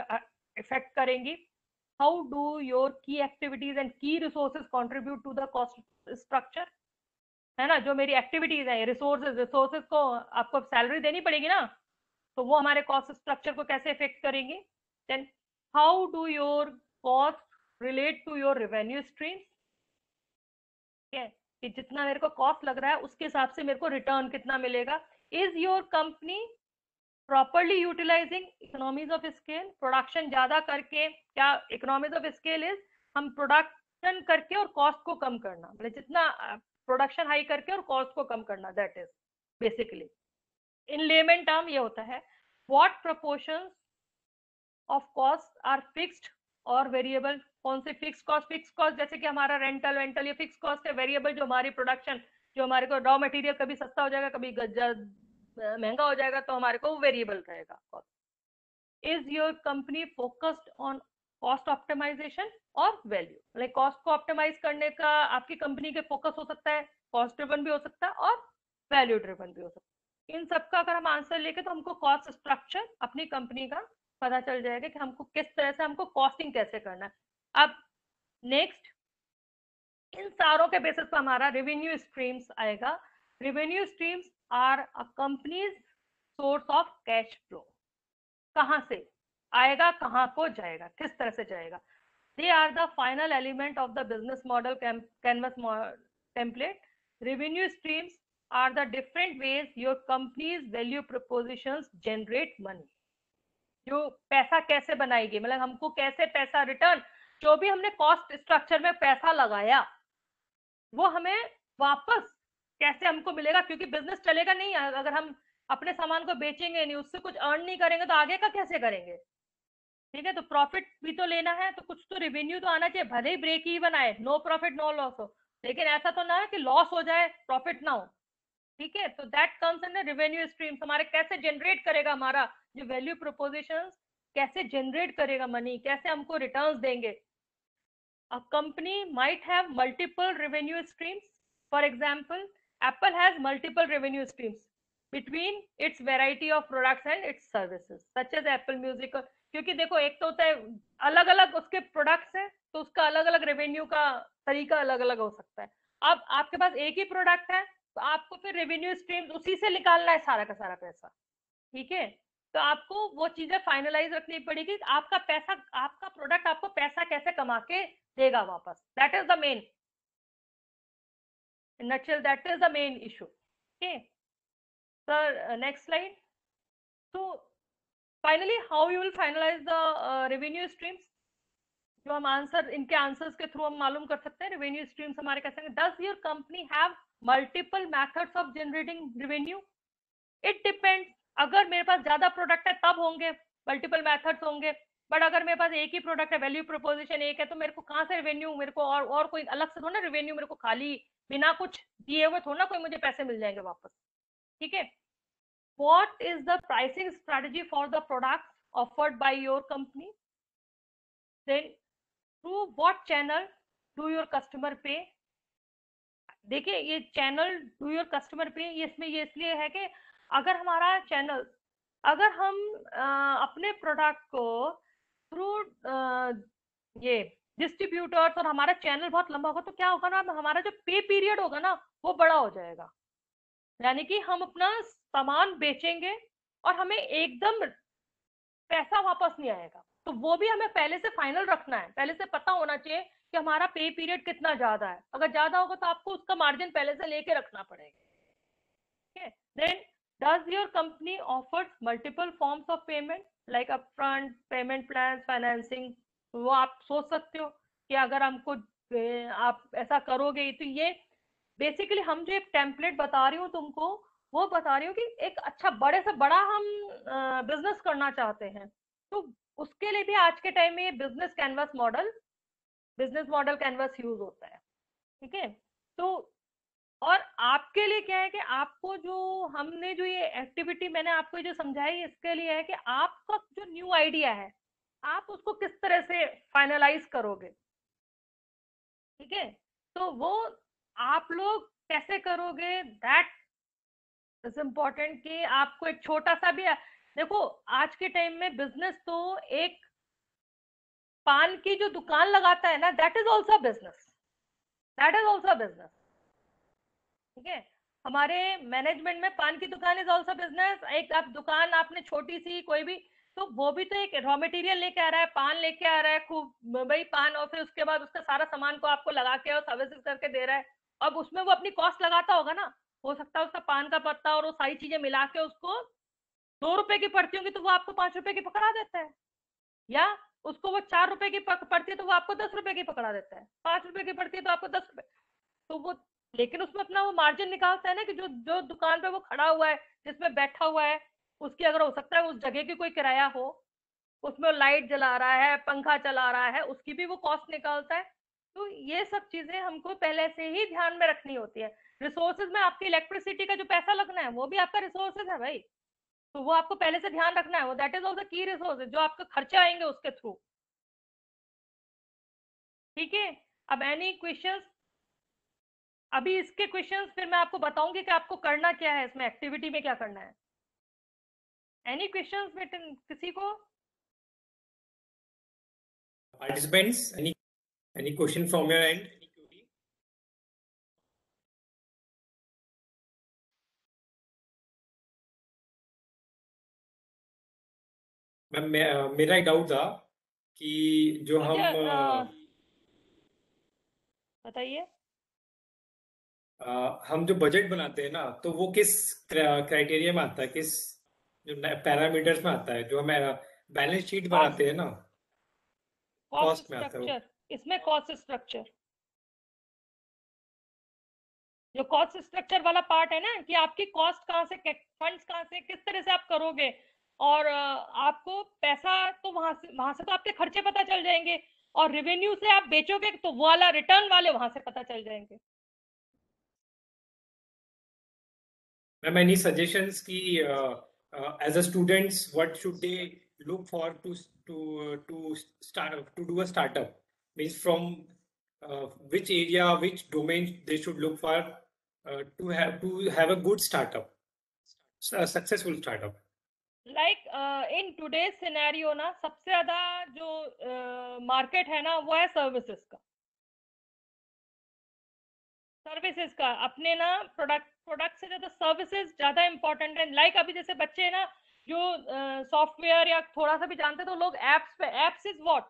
इफेक्ट करेंगी। How do your key activities and key resources contribute to the cost structure. है ना, जो मेरी एक्टिविटीज है, रिसोर्सेज को आपको सैलरी देनी पड़ेगी ना, तो वो हमारे कॉस्ट स्ट्रक्चर को कैसे इफेक्ट करेंगी। Then how do your cost relate to your revenue stream. ठीक है, कि जितना मेरे को कॉस्ट लग रहा है उसके हिसाब से मेरे को रिटर्न कितना मिलेगा। Is your company properly utilising economies of scale. Production ज्यादा करके, क्या इकोनॉमीज ऑफ स्केल इज हम प्रोडक्शन करके और कॉस्ट को कम करना, मतलब जितना प्रोडक्शन हाई करके और कॉस्ट को कम करना, that is basically in layman term ये होता है। What proportion of cost are fixed और वेरिएबल। कौन से फिक्स कॉस्ट जैसे कि हमारा रेंटल वेंटल, ये फिक्स कॉस्ट है। वेरिएबल जो हमारी प्रोडक्शन, जो हमारे को रॉ मटेरियल कभी सस्ता हो जाएगा कभी महंगा हो जाएगा, तो हमारे को वेरिएबल रहेगा cost. Is your company focused on cost optimisation और वैल्यू, मतलब कॉस्ट को ऑप्टिमाइज करने का आपकी कंपनी के फोकस हो सकता है, कॉस्ट ड्रिवन भी हो सकता है और वैल्यू ड्रिवन भी हो सकता है। इन सबका अगर हम आंसर लेके तो हमको कॉस्ट स्ट्रक्चर अपनी कंपनी का पता चल जाएगा कि हमको किस तरह से हमको कॉस्टिंग कैसे करना है। अब नेक्स्ट इन सारों के बेसिस पर हमारा रेवेन्यू स्ट्रीम्स आएगा। Revenue streams are a company's source of cash flow. कहां से आएगा, कहां को जाएगा, किस तरह से जाएगा। They are the final element of the business model canvas template. Revenue streams are the different ways your company's value propositions generate money. जो पैसा कैसे बनाएगी, मतलब हमको कैसे पैसा रिटर्न, जो भी हमने कॉस्ट स्ट्रक्चर में पैसा लगाया वो हमें वापस कैसे हमको मिलेगा, क्योंकि बिजनेस चलेगा नहीं अगर हम अपने सामान को बेचेंगे नहीं, उससे कुछ अर्न नहीं करेंगे तो आगे का कैसे करेंगे। ठीक है, तो प्रॉफिट भी तो लेना है, तो कुछ तो रेवेन्यू तो आना चाहिए, भले ही ब्रेक इवन आए, नो प्रॉफिट नो लॉस हो, लेकिन ऐसा तो ना है कि लॉस हो जाए प्रॉफिट ना हो। ठीक है, तो that comes in revenue streams. हमारे कैसे जनरेट करेगा हमारा जो वैल्यू प्रोपोजिशंस, कैसे जनरेट करेगा मनी, कैसे हमको रिटर्न्स देंगे। a company might have multiple revenue streams. For example, Apple has multiple revenue streams between its variety of products and its services, such as Apple Music. क्योंकि देखो, एक तो होता है अलग अलग उसके प्रोडक्ट्स हैं, तो उसका अलग अलग रेवेन्यू का तरीका अलग अलग हो सकता है. अब आपके पास एक ही प्रोडक्ट है, तो आपको फिर रेवेन्यू स्ट्रीम उसी से निकालना है सारा का सारा पैसा. ठीक है, तो आपको वो चीजें फाइनलाइज रखनी पड़ेगी. आपका पैसा, आपका प्रोडक्ट आपको पैसा कैसे कमा के देगा वापस. That is the main, in nutshell, that is the main issue. Okay, sir, next slide. So finally, how you will finalize the revenue streams? जो हम आंसर, इनके आंसर्स के थ्रू हम मालूम कर सकते हैं रेवेन्यू स्ट्रीम्स हमारे कैसे हैं. Does your company have multiple methods of generating revenue? It depends. अगर मेरे पास ज्यादा प्रोडक्ट है तब होंगे मल्टीपल मेथड्स होंगे, बट अगर मेरे पास एक ही प्रोडक्ट है, वैल्यू प्रोपोजिशन एक है, तो मेरे को कहाँ से रेवेन्यू, मेरे को और कोई अलग से थोड़ा रेवेन्यू, मेरे को खाली बिना कुछ दिए हुए थोड़ा कोई मुझे पैसे मिल जाएंगे वापस. ठीक है. What is the pricing strategy for the products offered by your company? Then through what channel do your customer pay? देखिए, ये चैनल डू योर कस्टमर पे, ये इसमें ये इसलिए है कि अगर हमारा चैनल, अगर हम अपने प्रोडक्ट को थ्रू ये डिस्ट्रीब्यूटर्स और हमारा चैनल बहुत लंबा होगा, तो क्या होगा ना, हमारा जो पे पीरियड होगा ना वो बड़ा हो जाएगा. यानी कि हम अपना सामान बेचेंगे और हमें एकदम पैसा वापस नहीं आएगा. तो वो भी हमें पहले से फाइनल रखना है, पहले से पता होना चाहिए कि हमारा पे पीरियड कितना ज्यादा है. अगर ज्यादा होगा तो आपको उसका मार्जिन पहले से लेके रखना पड़ेगा. ठीक है. Then does your company offers multiple forms of payment like upfront payment plan, financing? वो आप सोच सकते हो कि अगर हमको आप ऐसा करोगे, तो ये बेसिकली हम जो एक टेम्पलेट बता रही हूँ तुमको, वो बता रही हूँ कि एक अच्छा बड़े से बड़ा हम बिजनेस करना चाहते हैं, तो उसके लिए भी आज के टाइम में ये बिजनेस मॉडल कैनवस यूज होता है. ठीक है. तो और आपके लिए क्या है कि आपको जो हमने जो ये एक्टिविटी मैंने आपको जो समझाई, इसके लिए है कि आपका जो न्यू आइडिया है आप उसको किस तरह से फाइनलाइज करोगे. ठीक है. तो वो आप लोग कैसे करोगे, दैट इज इम्पोर्टेंट. कि आपको एक छोटा सा भी, देखो आज के टाइम में बिजनेस तो एक पान की जो दुकान लगाता है ना, that is also business, that is also business. ठीक है. हमारे मैनेजमेंट में पान की दुकान इज ऑल्सो बिजनेस. एक आप दुकान आपने छोटी सी कोई भी, तो वो भी तो एक रॉ मटेरियल लेके आ रहा है, पान लेके आ रहा है खूब भाई पान, और फिर उसके बाद उसका सारा सामान को आपको लगा के और सर्विस करके दे रहा है. अब उसमें वो अपनी कॉस्ट लगाता होगा ना, हो सकता है उसका पान का पत्ता और वो सारी चीजें मिला के उसको 2 रुपए की पड़ती होंगी तो वो आपको 5 रुपए की पकड़ा देता है, या उसको वो 4 रुपए की पड़ती है तो वो आपको 10 रुपए की पकड़ा देता है, 5 रुपए की पड़ती है तो आपको 10 रुपए. तो वो, लेकिन उसमें अपना वो मार्जिन निकालता है ना, कि जो जो दुकान पे वो खड़ा हुआ है, जिसमें बैठा हुआ है, उसकी अगर हो सकता है उस जगह की कोई किराया हो, उसमें लाइट जला रहा है, पंखा चला रहा है, उसकी भी वो कॉस्ट निकालता है. तो ये सब चीजें हमको पहले से ही ध्यान में रखनी होती है. रिसोर्सेज में आपकी इलेक्ट्रिसिटी का जो पैसा लगना है वो भी आपका रिसोर्सेज है भाई, तो वो आपको पहले से ध्यान रखना है. वो दैट इज ऑल्सो की रिसोर्सेज जो आपके खर्चे आएंगे उसके थ्रू. ठीक है. अब एनी क्वेश्चंस? अभी इसके क्वेश्चंस फिर मैं आपको बताऊंगी कि आपको करना क्या है, इसमें एक्टिविटी में क्या करना है. एनी क्वेश्चंस बेटा किसी को? Participants, any question from your end? Ma'am मेरा एक डाउट था कि जो हम बताइए. हम जो बजट बनाते हैं ना, तो वो किस क्राइटेरिया में आता है, किस जो पैरामीटर्स में आता है, जो हम बैलेंस शीट बनाते हैं ना, कॉस्ट में आता है स्ट्रक्चर. इसमें कॉस्ट स्ट्रक्चर, जो कॉस्ट स्ट्रक्चर वाला पार्ट है ना, कि आपकी कॉस्ट कहाँ से, फंड्स कहाँ से, किस तरह से आप करोगे, और आपको पैसा तो वहां से तो आपके खर्चे पता चल जाएंगे, और रेवेन्यू से आप बेचोगे तो वो वाला रिटर्न वाले वहां से पता चल जाएंगे. मैम एनी सजेशंस की as a students what should they look for to start to do a startup, means from which area, which domain they should look for to have a good startup, a successful startup. Like in today's scenario ना सबसे ज्यादा जो market है ना वो है services का। Services का अपने ना प्रोडक्ट से ज्यादा सर्विसेज ज्यादा इंपॉर्टेंट है। लाइक अभी जैसे बच्चे ना जो सॉफ्टवेयर या थोड़ा सा भी जानते हैं तो लोग एप्स पे, एप्स इज व्हाट,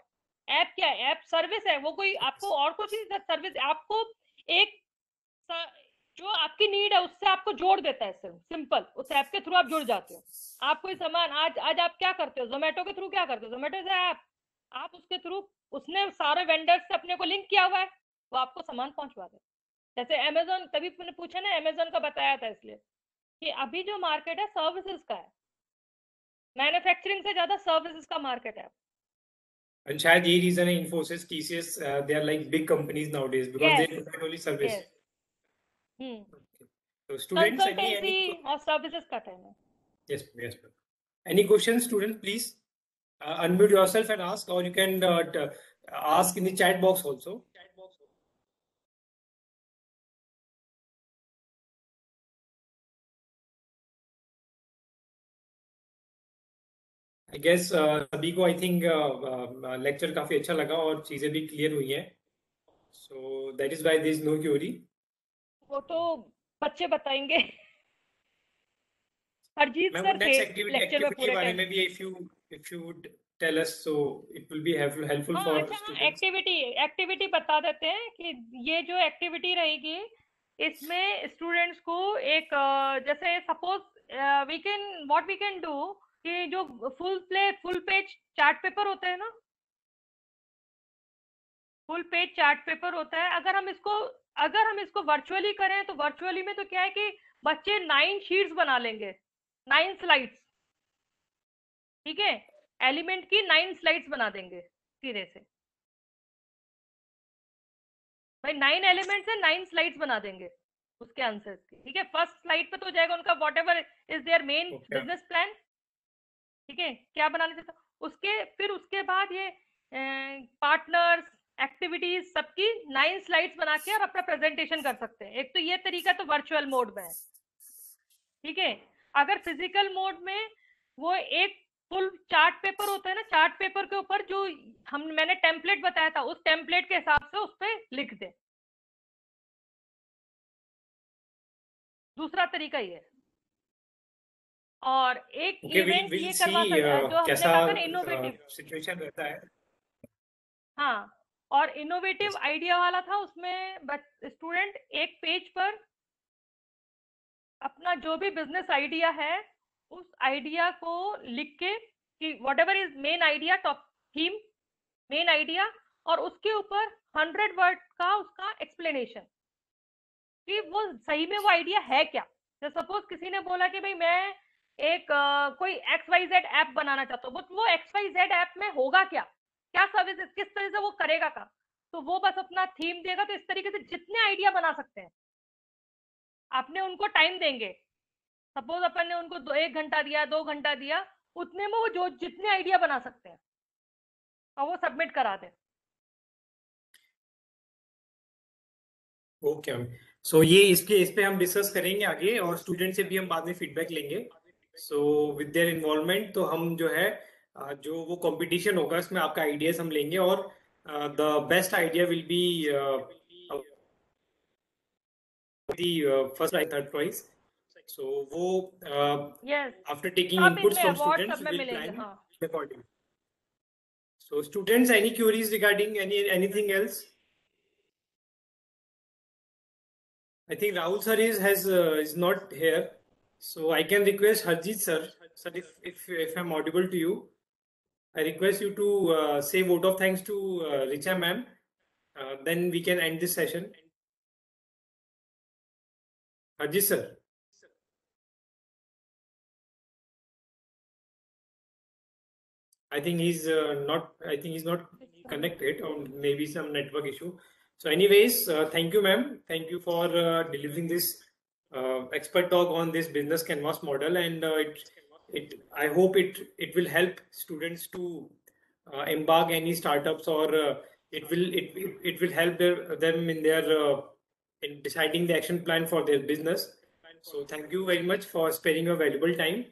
ऐप क्या है? ऐप सर्विस है। वो कोई आपको और कुछ नहीं, सर्विस आपको एक जो आपकी नीड है उससे आपको जोड़ देता है। सिर्फ सिंपल उस ऐप के थ्रू आप जुड़ जाते हो। आप कोई सामान आज आप क्या करते हो, जोमेटो के थ्रू क्या करते हो, जोमेटो से ऐप, आप उसके थ्रू, उसने सारे वेंडर से अपने को लिंक किया हुआ है, वो आपको सामान पहुंचवा दे। जैसे अमेजोन, तभी मैंने पूछा ना अमेजोन का बताया था, इसलिए कि अभी जो मार्केट है सर्विसेज का है, मैन्युफैक्चरिंग से ज्यादा सर्विसेज का मार्केट है। And शायद यही रीजन है Infosys, TCS, they are like big companies nowadays because they yes provide only service. Yes Okay. So students, consultancy और सर्विसेज का टाइम है। yes, yes. Any questions, students? Please unmute yourself and ask, or you can ask in the chat box also. I guess सभी को I think lecture काफी अच्छा लगा और चीजें भी clear हुई हैं. So that is why there is no query. वो तो बच्चे बताएंगे। हरजीत मैम, सर थे next activity लेक्चर में के पूरे बारे टाइम। में भी if you would tell us, so it will be helpful हाँ for अच्छा, students. एक्टिविटी बता देते हैं कि ये जो एक्टिविटी रहेगी इसमें स्टूडेंट्स को एक जैसे सपोज वी कैन डू कि जो फुल पेज चार्ट पेपर होता है ना, फुल पेज चार्ट पेपर होता है, अगर हम इसको वर्चुअली करें तो वर्चुअली में तो क्या है कि बच्चे 9 शीट्स बना लेंगे, 9 स्लाइड्स, ठीक है, एलिमेंट की 9 स्लाइड्स बना देंगे सीधे से। भाई 9 एलिमेंट्स है, 9 स्लाइड्स बना देंगे उसके आंसर्स की, ठीक है। फर्स्ट स्लाइड पे तो हो जाएगा उनका whatever is their main business plan, ठीक है, क्या बनाना चाहता, फिर उसके बाद ये पार्टनर्स, एक्टिविटीज सबकी 9 स्लाइड्स बना के और अपना प्रेजेंटेशन कर सकते हैं। एक तो ये तरीका तो वर्चुअल मोड में है, ठीक है। अगर फिजिकल मोड में वो एक फुल चार्ट पेपर होता है ना, चार्ट पेपर के ऊपर जो मैंने टेम्पलेट बताया था उस टेम्पलेट के हिसाब से उस पर लिख दे। दूसरा तरीका ये है। और एक इवेंट we'll ये see करवा सकते जो हमने कैसा कहा था इनोवेटिव, सिचुएशन रहता है। हाँ, और इनोवेटिव आइडिया वाला था, उसमें स्टूडेंट एक पेज पर अपना जो भी बिजनेस आइडिया है उस आइडिया को लिख के कि what ever is main idea, top theme, main idea, और उसके ऊपर 100 वर्ड का उसका एक्सप्लेनेशन कि वो सही में वो आइडिया है क्या। तो सपोज किसी ने बोला कि भाई मैं एक कोई XYZ ऐप बनाना चाहता हूँ, वो XYZ ऐप में होगा क्या, क्या सर्विसेज, किस तरह से वो करेगा काम, तो वो बस अपना थीम देगा। तो इस तरीके से जितने आइडिया बना सकते हैं आपने उनको टाइम देंगे, सपोज अपन ने उनको 1 घंटा दिया, 2 घंटा दिया, उतने में वो जो जितने आइडिया बना सकते हैं और वो सबमिट करा दें। ओके, सो ये इस पे हम डिस्कस करेंगे आगे और स्टूडेंट से भी हम बाद में फीडबैक लेंगे। सो विद देयर इन्वॉल्वमेंट तो हम जो है जो वो कंपटीशन होगा उसमें आपका आइडियाज हम लेंगे और the best idea will be the first prize, third prize. So वो आफ्टर टेकिंग सब इनपुट्स इनमें फ्रॉम अवार्ड स्टूडेंट्स सब में विल मिलेंगे। प्लान हाँ, according. So students, any queries regarding anything else? I think Rahul sir is not here, so I can request Harjeet sir. Sir, if I'm audible to you, I request you to say vote of thanks to Richa ma'am. Then we can end this session. Harjeet sir. I think he's not. I think he's not connected, or maybe some network issue. So, anyways, thank you, ma'am. Thank you for delivering this expert talk on this business canvas model, and I hope it will help students to embark any startups or it will help them in their in deciding the action plan for their business. So thank you very much for sparing your valuable time.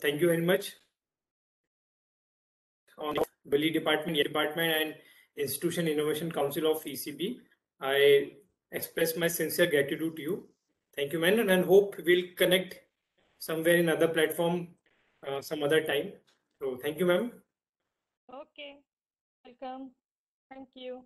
Thank you very much on Billy Department and Institution Innovation Council of ECB. I express my sincere gratitude to you. Thank you, man, and hope we'll connect somewhere in other platform some other time. So thank you, ma'am. Okay, welcome. Thank you.